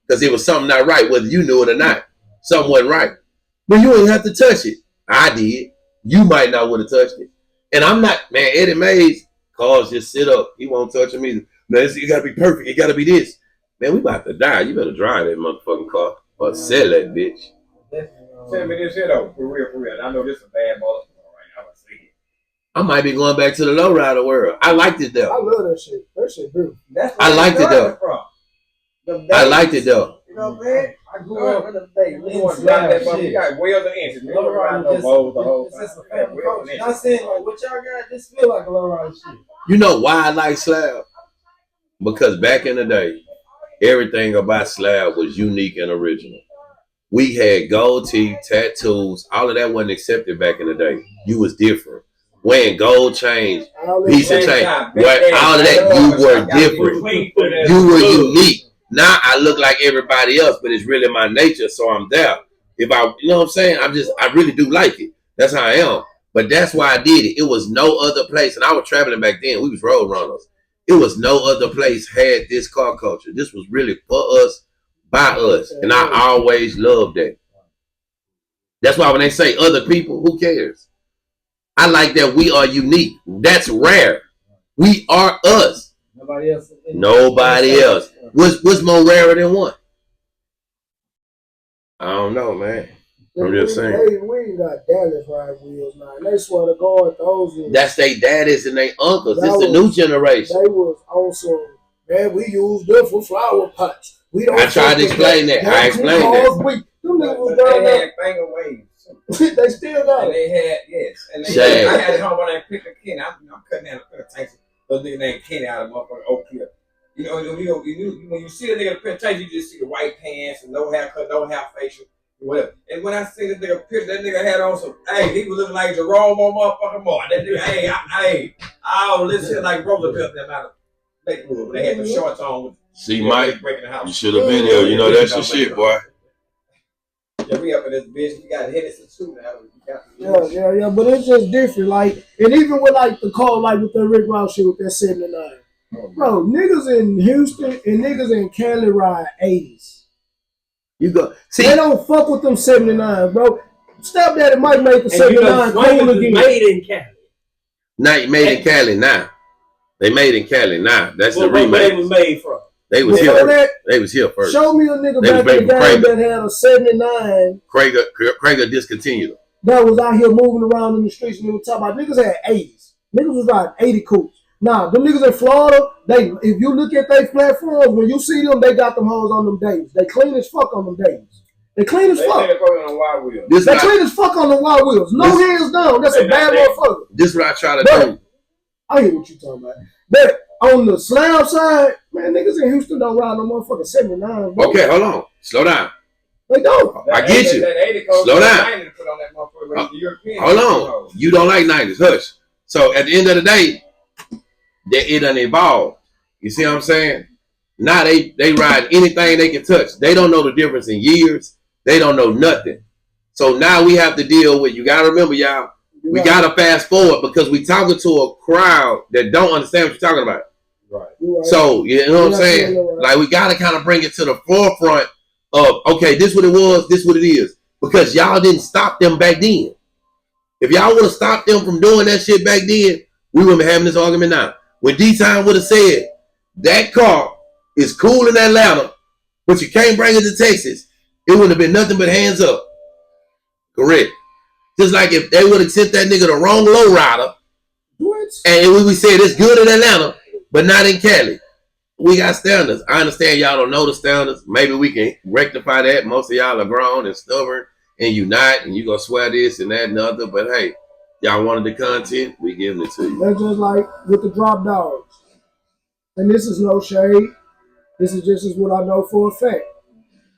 Because it was something not right, whether you knew it or not. Something wasn't right. But you ain't have to touch it. I did. You might not would have touched it. And I'm not, man, Eddie Mays, cars just sit up. He won't touch them either. Man, it got to be perfect. It got to be this. Man, we about to die. You better drive that motherfucking car or sell that bitch. Tell me this here, though. For real. I know this is a bad motherfucker right now. I see it. I might be going back to the lowrider world. I liked it though. I love that shit. That shit beautiful. I liked it though. I liked it though. You know what I'm saying? I grew up in the day. You got wheels and inches. You don't ride no bowls the whole time. It's a family culture. Not saying like what y'all got. This feel like a low rider shit. You know why I like slab? Because back in the day, everything about slab was unique and original. We had gold teeth, tattoos, all of that wasn't accepted back in the day. You was different. Wearing gold chains, piece of chain, all of that, you were different. You were unique. Now I look like everybody else, but it's really my nature, so I'm there. If I, you know what I'm saying? I really do like it. That's how I am. But that's why I did it. It was no other place, and I was traveling back then. We was road runners. It was no other place had this car culture. This was really for us, by us, and I always loved that. That's why when they say other people, who cares? I like that we are unique. That's rare. We are us. Nobody else. Nobody else. What's more rare than one? I don't know, man. I'm just saying. We ain't got Dallas ride wheels now. And they swear to God, those was, that's they daddies and they uncles. This the new generation. They was also, man, we use them for flower pots. We don't. I tried to explain that. I explained that. Them niggas was down They there. had finger waves. They still got And it. they had, yes. And Shame. I had it home when I picked a Kenny. I'm cutting down a pair of tanks. Those niggas named Kenny out of motherfucking Oak Cliff. You know, when you see a nigga in a pair of tanks, you just see the white pants and no haircut, no hair facial, whatever. And when I see this nigga picture, that nigga had on some, hey, he was looking like Jerome on motherfucking Moore. That nigga, I listen like Roosevelt them out of Lakewood. They had the shorts on with See, Mike, breaking the house. you should have been here. You know that's your shit, boy. Yeah, we up in this bitch. We got Hennessy too now. Yeah, but it's just different. Like, and even with like the car, like with the Rick Ross shit with that 79. Bro, niggas in Houston and niggas in Cali ride 80s. You go. See, they don't fuck with them 79, bro. Stepdaddy might make the And 79 cool cool again. made in Cali. Not made in Cali now. They made in Cali now. That's the remake. Where they was made from? They was here. They was here first. Show me a nigga back in the game that had a 79. Krager discontinued. That was out here moving around in the streets and they were talking about niggas had 80s. Niggas was riding 80 coupes. Nah, them niggas in Florida, if you look at their platforms, when you see them, they got them hoes on them days. They clean as fuck on them days. They clean as fuck. They on wide wheels. They clean as fuck on the wide wheels. No hands down. That's a bad motherfucker. This is what I try to do. I hear what you talking about. But on the slab side, man, niggas in Houston don't ride no motherfucking 79. Bro. Okay, hold on. Slow down. They don't. I get you. Slow down. Hold on. You don't like 90s. Hush. So at the end of the day, it done evolved. You see what I'm saying? Now they ride anything they can touch. They don't know the difference in years. They don't know nothing. So now we have to deal with, you got to remember, y'all, we got to fast forward because we talking to a crowd that don't understand what you're talking about. Right. So, you know what I'm saying? Like, we got to kind of bring it to the forefront of, okay, this what it was, this what it is. Because y'all didn't stop them back then. If y'all would have stopped them from doing that shit back then, we wouldn't be having this argument now. When D-Time would have said, that car is cool in Atlanta, but you can't bring it to Texas, it would have been nothing but hands up. Correct. Just like if they would have sent that nigga the wrong lowrider, and we said it's good in Atlanta, but not in Cali. We got standards. I understand y'all don't know the standards. Maybe we can rectify that. Most of y'all are grown and stubborn and unite, and you gonna swear this and that and the other. But hey, y'all wanted the content, we giving it to you. That's just like with the drop dogs. And this is no shade. This is just what I know for a fact.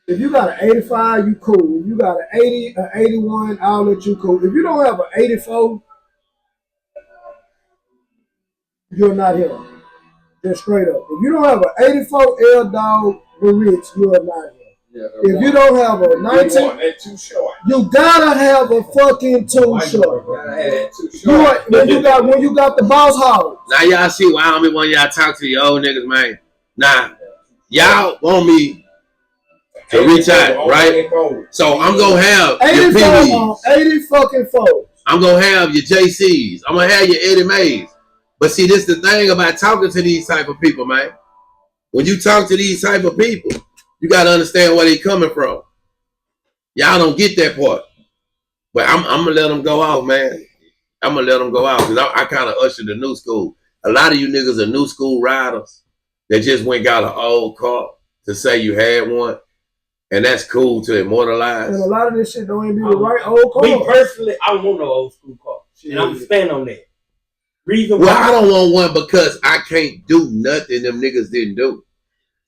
If you got an 85, you cool. If you got an 80, an 81, I'll let you cool. If you don't have an 84, you're not here. Just straight up. If you don't have an 84 L dog, the rich, you're not here. Yeah, if you don't have a 19, too short. You gotta have a fucking too short. When you got the boss house. Now y'all see why I don't be wanting y'all talk to the old niggas, man. Now, y'all want me to reach out, right? So I'm gonna have your PBs. 80 fucking folks. I'm gonna have your JCs. I'm gonna have your Eddie Mays. But see, this is the thing about talking to these type of people, man. When you talk to these type of people, you got to understand where they coming from. Y'all don't get that part. But I'm going to let them go out, man. I'm going to let them go out because I kind of ushered the new school. A lot of you niggas are new school riders that just went got an old car to say you had one. And that's cool to immortalize. And a lot of this shit don't even be the right old car. Me personally, I don't want no old school car. And I'm standing on that. Reason why I don't want one because I can't do nothing them niggas didn't do.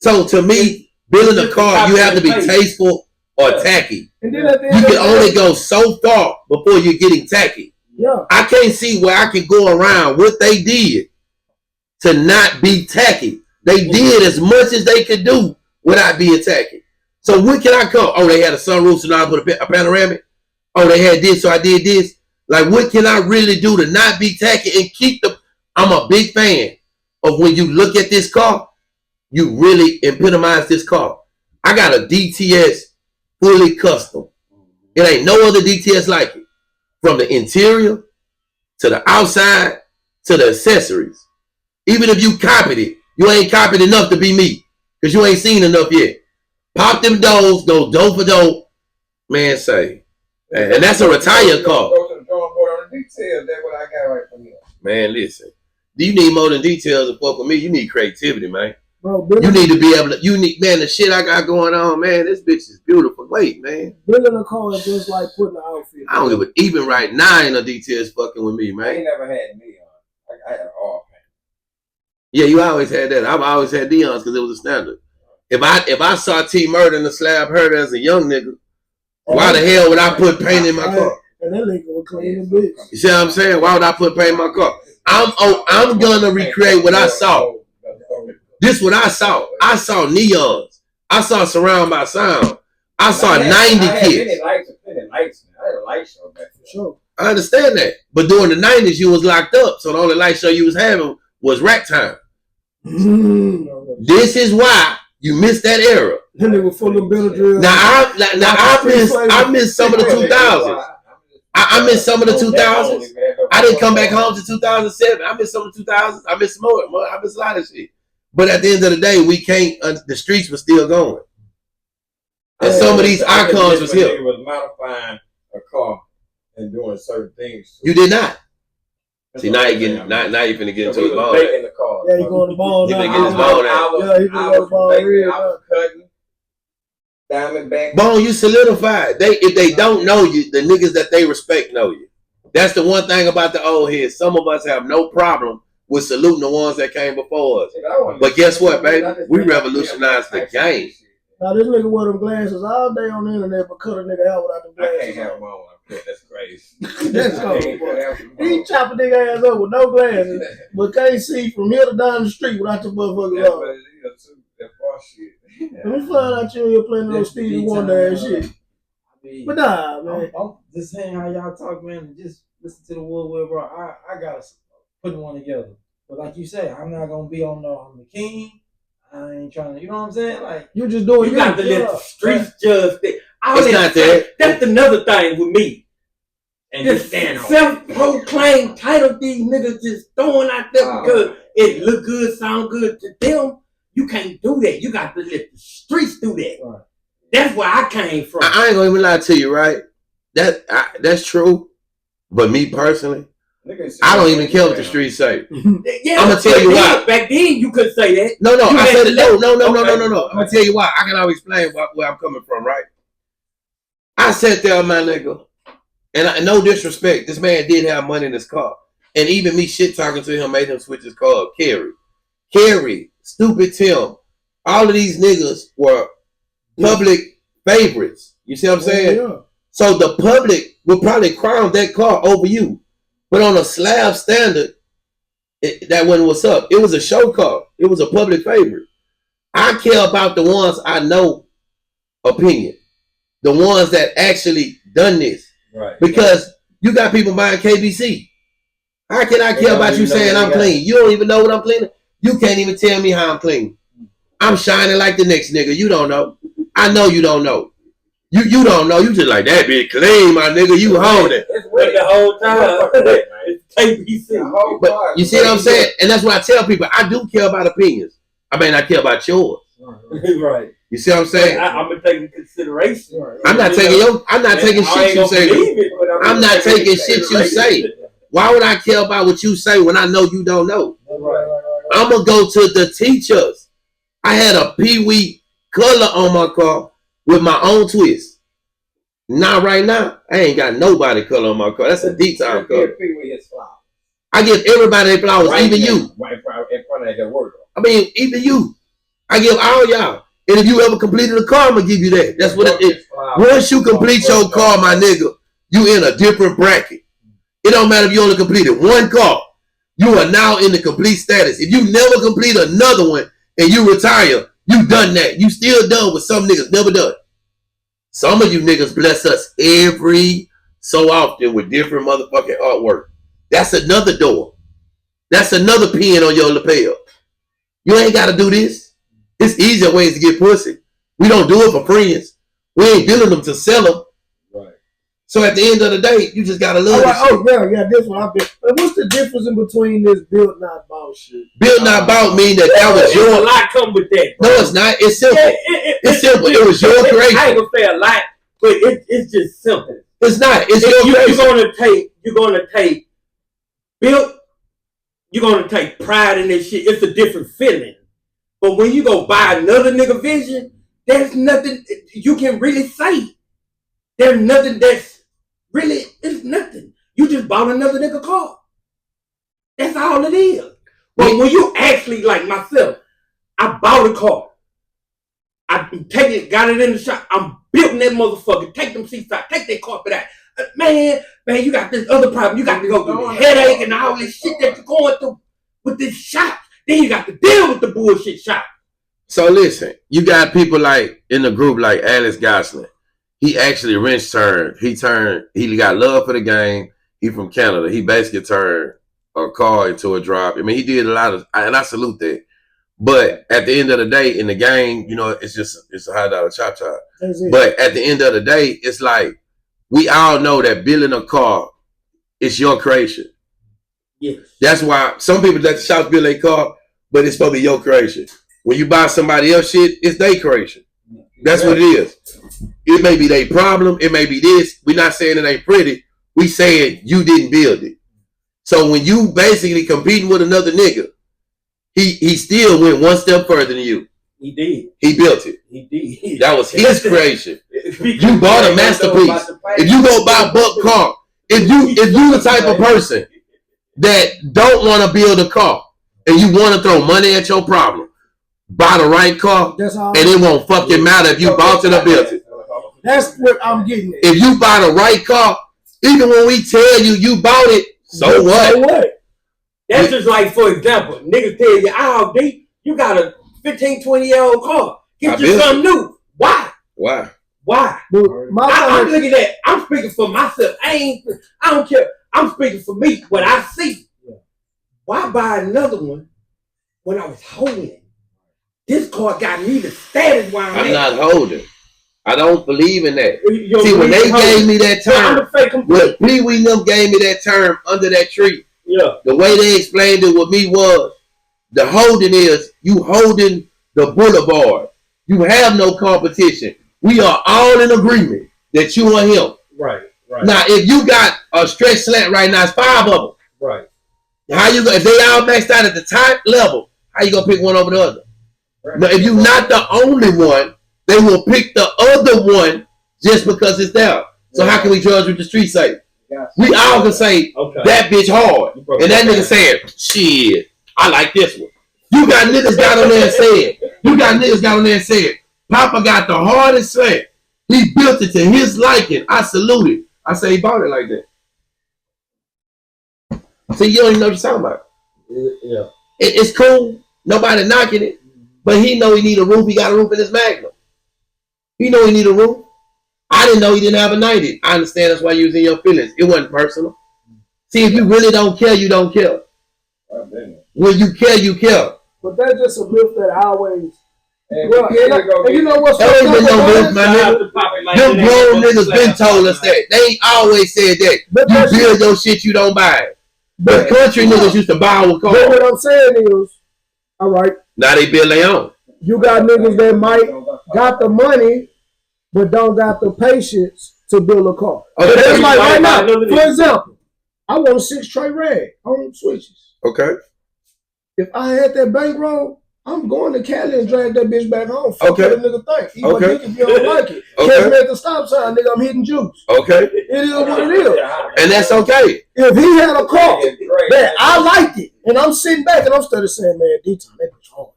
So to me, building a car, you have to be tasteful or tacky. And then you can only go so far before you're getting tacky. Yeah. I can't see where I can go around what they did to not be tacky. They did as much as they could do without being tacky. So what can I come? Oh, they had a sunroof, so now I put a panoramic. Oh, they had this, so I did this. Like, what can I really do to not be tacky and keep the... I'm a big fan of when you look at this car, you really epitomize this car. I got a DTS fully custom. It ain't no other DTS like it. From the interior to the outside to the accessories. Even if you copied it, you ain't copied enough to be me because you ain't seen enough yet. Pop them doors, go door for door. Man, say. And that's a retired car. Details, that's what I got right from here. Man, listen. Do you need more than details to fuck with me? You need creativity, man. Bro, you need to be able to, man, the shit I got going on, man, this bitch is beautiful. Wait, man. Building a car is just like putting an outfit. I don't even right now ain't no details fucking with me, man. I ain't never had neon. I had an all pan. Yeah, you always had that. I've always had Dion's because it was a standard. If I saw T Murder in the slab hurt as a young nigga, why the hell would I put paint in my car? And that nigga was clean the bitch. You see what I'm saying? Why would I put paint in my car? I'm gonna recreate what I saw. This what I saw. I saw neons. I saw Surround by Sound. I saw 90 kids. I had a light show back then. Sure. I understand that. But during the 90s, you was locked up. So the only light show you was having was Rack Time. This is why you missed that era. Then they were full of Benadryl. Now I miss some of the 2000s. I missed some of the 2000s. I didn't come back home to 2007. I missed some of the 2000s. I missed some more. I missed a lot of shit. But at the end of the day, we can't. The streets were still going, and some of these icons was here. Was modifying a car and doing certain things. You did not. See, now you getting now you finna get into his bone. Yeah, he going to bone. He finna get his bone out. Yeah, he finna go to bone. I was cutting. Diamondback. Bone, you solidified. If they don't know you, the niggas that they respect know you. That's the one thing about the old heads. Some of us have no problem with saluting the ones that came before us. But guess what, baby? We revolutionized the game. Now this nigga wear them glasses all day on the internet, but cut a nigga out without them glasses. I can't have them on. That's crazy. That's he chop a nigga ass up with no glasses, but can't see from here to down the street without the motherfuckers on. Let me find out you here playing those Stevie Wonder ass shit. But nah, man. I'm just saying how y'all talk, man, and just listen to the Woodward, bro. I gotta put one together. But like you say, I'm not gonna be on I'm the king. I ain't trying to, you know what I'm saying? Like you just doing you got to let the streets judge that. It's not that. That's another thing with me. And this self-proclaimed title these niggas just throwing out there because it look good, sound good to them. You can't do that. You got to let the streets do that. Right. That's where I came from. I ain't gonna even lie to you, right? That's true. But me personally, I don't even care what the streets say. Yeah, I'm gonna tell you why. Back then, you couldn't say that. No. I said it. No. I'm gonna tell you why. I can always explain where I'm coming from, right? I sat there, my nigga, and no disrespect, this man did have money in his car, and even me shit talking to him made him switch his car up. Kerry, Stupid Tim, all of these niggas were public favorites. You see what I'm saying? Yeah. So the public would probably crown that car over you. But on a slab standard, that wasn't what's up. It was a show car. It was a public favorite. I care about the ones I know opinion. The ones that actually done this. Right. Because you got people buying KBC. How can I care about you saying I'm clean? You don't even know what I'm cleaning. You can't even tell me how I'm clean. I'm shining like the next nigga. You don't know. I know you don't know. You don't know. You just like, that bitch clean, my nigga. You hold it. It's wet the whole time. It's KBC. But you see what I'm saying? And that's what I tell people. I do care about opinions. I may not care about yours. Right. You see what I'm saying? I'm gonna take into consideration. I'm not taking shit you say. I'm not taking shit you say. Why would I care about what you say when I know you don't know? Right. I'm gonna go to the teachers. I had a Pee-wee color on my car with my own twist. Not right now. I ain't got nobody color on my car. That's a detail color. I give everybody their flowers, right, even you. Right in front of that word. I mean, even you. I give all y'all. And if you ever completed a car, I'm gonna give you that. That's what it is. Once you complete your car, my nigga, you in a different bracket. It don't matter if you only completed one car. You are now in the complete status. If you never complete another one and you retire, you done that. You still done what some niggas never done. Some of you niggas bless us every so often with different motherfucking artwork. That's another door. That's another pin on your lapel. You ain't got to do this. It's easier ways to get pussy. We don't do it for friends. We ain't dealing them to sell them. Right. So at the end of the day, you just got to love it. Yeah, this one. What's the difference in between this built not bought shit? Built not bought mean that was your. A lot come with that. Bro. No, it's not. It's simple. It's simple. It was your creation. I ain't gonna say a lot, but it's just simple. It's not. It's your creation. You're gonna take built. You're gonna take pride in this shit. It's a different feeling. But when you go buy another nigga vision, there's nothing you can really say. There's nothing that's really, it's nothing. You just bought another nigga car. That's all it is. But when you actually, like myself, I bought a car. I got it in the shop. I'm building that motherfucker. Take them seats out. Take that carpet out. Man, you got this other problem. You got to go through the headache and all this shit that you're going through with this shop. Then you got to deal with the bullshit shop. So listen, you got people like in the group like Alex Gosselin. He actually wrench turned. He got love for the game. He from Canada. He basically turned a car into a drop. I mean, he did a lot of, and I salute that. But at the end of the day, in the game, you know, it's a $100 chop. But at the end of the day, it's like we all know that building a car is your creation. Yes. That's why some people let the shops build a car, but it's supposed to be your creation. When you buy somebody else shit, it's their creation. That's what it is. It may be their problem. It may be this. We're not saying it ain't pretty. We saying you didn't build it. So when you basically competing with another nigga, he still went one step further than you. He did. He built it. He did. That was his creation. You bought a masterpiece. If you go buy a buck car, if you the type of person that don't want to build a car and you want to throw money at your problem, buy the right car, and it won't fucking matter if you bought it or built it. That's what I'm getting at. If you buy the right car, even when we tell you you bought it, so what? So what? That's just like, for example, niggas tell you, oh, D, you got a 15, 20-year-old car. Get you something new. Why? Why? I'm looking at, I'm speaking for myself. I don't care. I'm speaking for me, what I see. Why buy another one when I was holding it? This car got me the status where I'm not holding. I don't believe in that. See, when they gave me that term, when Pee Wee them gave me that term under that tree, the way they explained it with me was, the holding is, you holding the boulevard. You have no competition. We are all in agreement that you and him. Right. Now, if you got a stretch slant right now, it's 5 of them. Right. How you go? If they all maxed out at the top level, how you gonna pick one over the other? Right. Now, if you're not the only one, they will pick the other one just because it's there. So how can we judge what the street say? We all can say that bitch hard, and that nigga saying, shit, I like this one. You got niggas got on there and said, Papa got the hardest slant. He built it to his liking. I salute it. I say he bought it like that. See, you don't even know what you're talking about. Yeah. It's cool. Nobody knocking it. But he know he need a roof. He got a roof in his Magnum. He know he need a roof. I didn't know he didn't have a 90. I understand that's why you was in your feelings. It wasn't personal. See, if you really don't care, you don't care. When you care, you care. But that's just a myth that I always... And you know what's that ain't been no myth, my nigga. Them grown niggas been told us that. They ain't always said that. But you build your shit, you don't buy it. But country niggas used to buy our cars. But what I'm saying is, all right. Now they build their own. You got niggas that might got the money, but don't got the patience to build a car. Okay. That's like right now. For example, I want a 6-tray rag on switches. Okay. If I had that bankroll, I'm going to Cali and drag that bitch back home. Fuck what a nigga think. Eat my dick if you don't like it. Catch me at the stop sign, nigga, I'm hitting juice. Okay. It is what it is. And that's okay. If he had a car that I liked it, and I'm sitting back and I'm starting saying, man, D-Time, that bitch hard.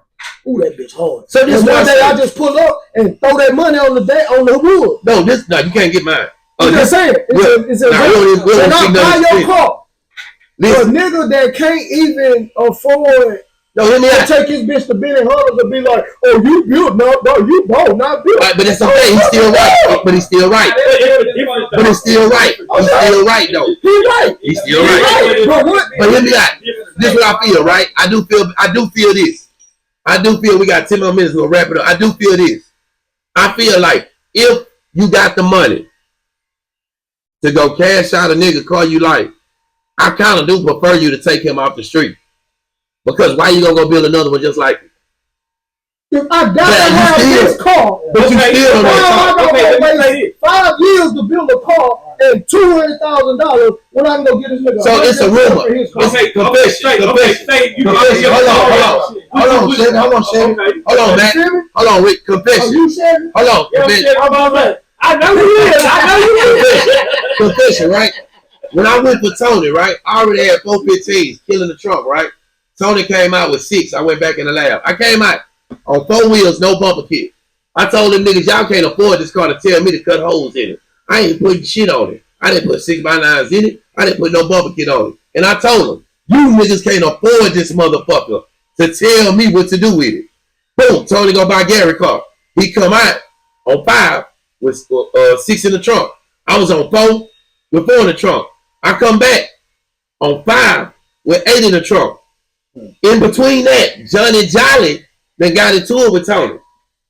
Ooh, that bitch hard. So this one day I just pull up and throw that money on the wood. No, you can't get mine. I'm just saying. It's a when I buy your car, a nigga that can't even afford take his bitch to Benny Hunters and be like, oh, you built, no, you bought, not built. Right, but it's okay. He's still right. But he's still right. But it's still right. He's still right, though. He's right. He's still right. But hear me out. This is what I feel, right? I do feel this. I do feel we got 10 more minutes. We'll wrap it up. I do feel this. I feel like if you got the money to go cash out a nigga car you like, I kind of do prefer you to take him off the street. Because why you gonna go build another one just like it? If I gotta have this car, but you still don't wait 5 years to build a car and $200,000 when I can go get this nigga. So it's a rumor. Confession. Hold on, Chevy. Hold on, man. Hold on, Rick. Confession. You Chevy? Hold on. I know you is. Confession, right? When I went for Tony, right? I already had 415s killing the trunk, right? Tony came out with 6. I went back in the lab. I came out on 4 wheels, no bumper kit. I told them niggas, y'all can't afford this car to tell me to cut holes in it. I ain't putting shit on it. I didn't put 6x9s in it. I didn't put no bumper kit on it. And I told them, you niggas can't afford this motherfucker to tell me what to do with it. Boom, Tony go buy Gary car. He come out on 5 with 6 in the trunk. I was on 4 with 4 in the trunk. I come back on 5 with 8 in the trunk. In between that, Johnny Jolly then got into it with Tony.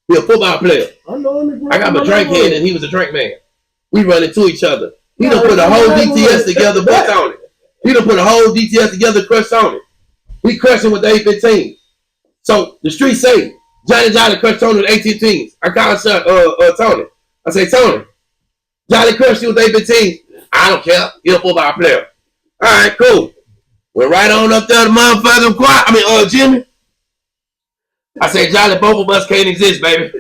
He a football player. I know him. I got my drink head and he was a drink man. We run into each other. He done put a whole DTS together, butts on it. He done put a whole DTS together, crush on it. We crushing with the 815. So the street say, Johnny crushed Tony with 815s. I call Tony. I say, Tony, Johnny crushed you with 815s. I don't care. You're a football player. All right, cool. We're right on up there to motherfucking Jimmy. I say, Johnny, both of us can't exist, baby.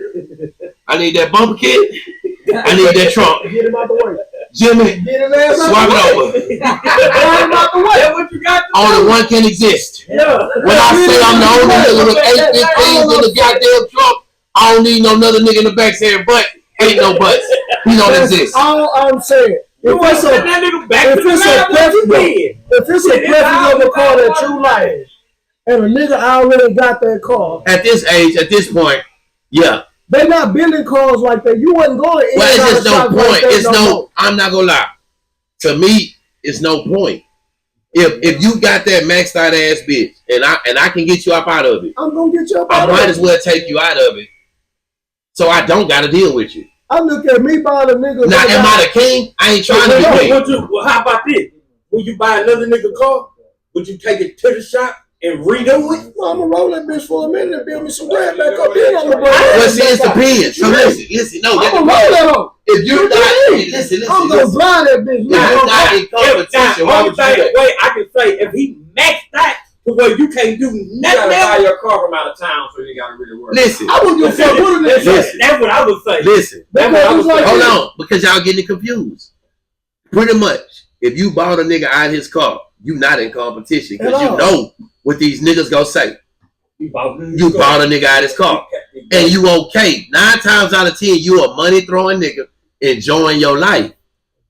I need that bumper kit. I need that trunk. Get him out the way. Jimmy, swap it over. Get him out the way. What you got? Only one can exist. Yeah. When I say I'm the only nigga with 815s in the goddamn trunk, I don't need no another nigga in the back saying, but ain't no buts. He don't exist. All I'm saying. If it's a preference of a car that you like, and a nigga already got that car. At this age, at this point, yeah. They not building cars like that. You wasn't going in. Well, it's just no point. Like It's no. I'm not gonna lie. To me, it's no point. If you got that maxed out ass bitch, and I can get you up out of it, I'm gonna get you up out of it. I might as well take you out of it, so I don't gotta deal with you. I look at me buying a nigga. Now, am I the king? I ain't trying to be king. Well, how about this? When you buy another nigga car, would you take it to the shop and redo it? No, I'm gonna roll that bitch for a minute and build me some bread back up. Then I'm gonna roll Well, see, it's depends. So listen. No, I'm gonna roll that on. if you're not, listen. I'm gonna blind that bitch. If you're not in competition, why would you do that? Wait, I can say if he maxed that to where you can't do You nothing gotta buy else. your car from out of town, so you gotta really work. Listen, I wouldn't give a fuck what a nigga say. Listen. That's what I would say. listen. That's what I would say. Hold on, because y'all getting confused. Pretty much, if you bought a nigga out of his car, you not in competition because you know what these niggas gonna say. You bought a nigga out of his car, and you okay. 9 times out of 10, you a money throwing nigga enjoying your life.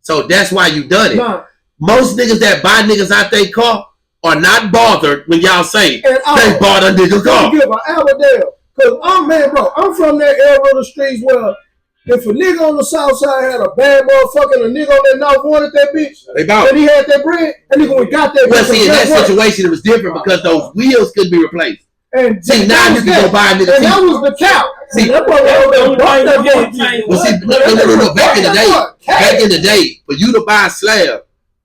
So that's why you done it. Nah. Most niggas that buy niggas out their car are not bothered when y'all say And they bought a nigga car. don't give an Alabama. Cause I'm from that area of the streets where if a nigga on the south side had a bad motherfucker and a nigga on that north wanted that bitch, They bought and he had that bread, that nigga went got that Well, bitch. see, in that situation, it was different because those wheels couldn't be replaced. And See, now you can go buy a nigga. and that was the cow. See, that brother over there bought that boy. Well, see, no. Back in the day, for you to buy a slab,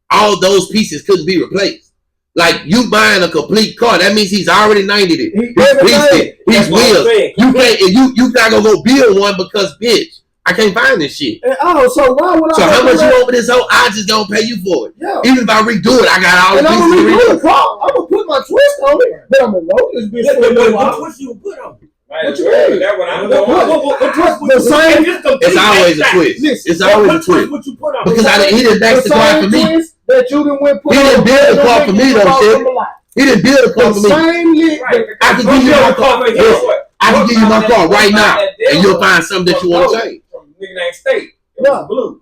all those pieces couldn't be replaced. Like you buying a complete car, that means he's already 90'd it. He's pieced it. He's wheels. You can't. You gotta go build one because, bitch, I can't find this shit. And, so why would I? So how much you over this whole? I just gonna pay you for it. Yeah. Even if I redo it, I got all the And I'm pieces to gonna redo. redo the car. I'm gonna put my twist on it, but I'm gonna roll this bitch for a little while. What you put on? What you mean? That's what I'm What doing. the same? It's always a twist. Listen, It's always a twist. What you put on? Because he didn't back the car for me. twist that you done went put He didn't on build the the car for me, though, shit. He didn't build a car The for me. same lit. I can give you my car. Listen, I can give you my car right now, and you'll find something that you want to change. From nigga named State. It was blue.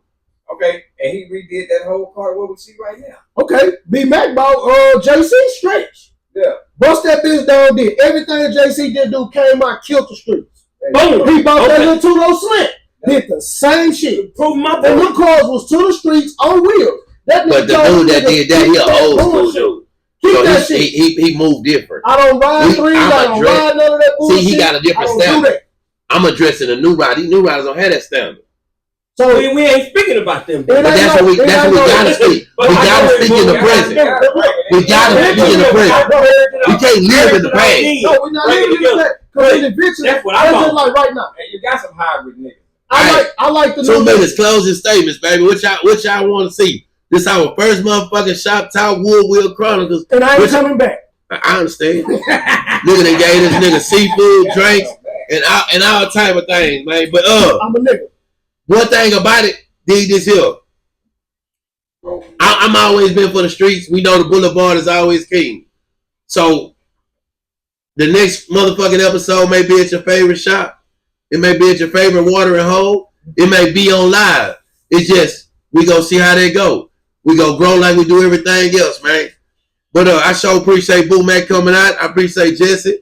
Okay, and he redid that whole car. What we see right now? Okay, B Mac bought JC stretch. Yeah. Bust that bitch down, did everything JC did do, came out, killed the streets. Boom. He bought that little 2-door slant. Did the same shit. Prove my And point. them cars was to the streets on wheels. That But the told dude that niggas, did that, he keep an that old school bullshit. dude. Keep So that shit. he moved different. I don't ride threes. I'm I don't address- ride none of that bullshit. See, he got a different I don't do standard. that. I'm addressing a new ride. These new riders don't have that standard. So We ain't speaking about them. It ain't But that's what we gotta speak. We gotta speak in the present. We gotta speak in the present. We can't live in the past. No, we're not living in that. Because in the picture, That's what that's I'm just like right now. And you got some hybrid niggas. I like the 2 new minutes closing statements, baby. What y'all want to see? This our first motherfucking Shop Top Wood Wheel Chronicles. and I ain't coming back. I understand. Nigga done gave this nigga seafood, drinks, and all type of things, man. But I'm a nigga. one thing about it, dig this here. I'm always been for the streets. We know the boulevard is always king. So the next motherfucking episode may be at your favorite shop. It may be at your favorite watering hole. It may be on live. It's just we gonna see how they go. We gonna grow like we do everything else, man. But I sure appreciate Boo Mac coming out. I appreciate Jesse.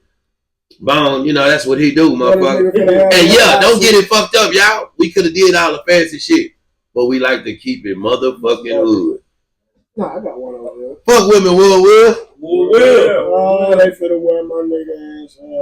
Bone, you know that's what he do, motherfucker. And yeah, don't get it fucked up, y'all. We could have did all the fancy shit, but we like to keep it motherfucking hood. Nah, I got one over there. Fuck women, Will. Oh, they finna wear my nigga ass.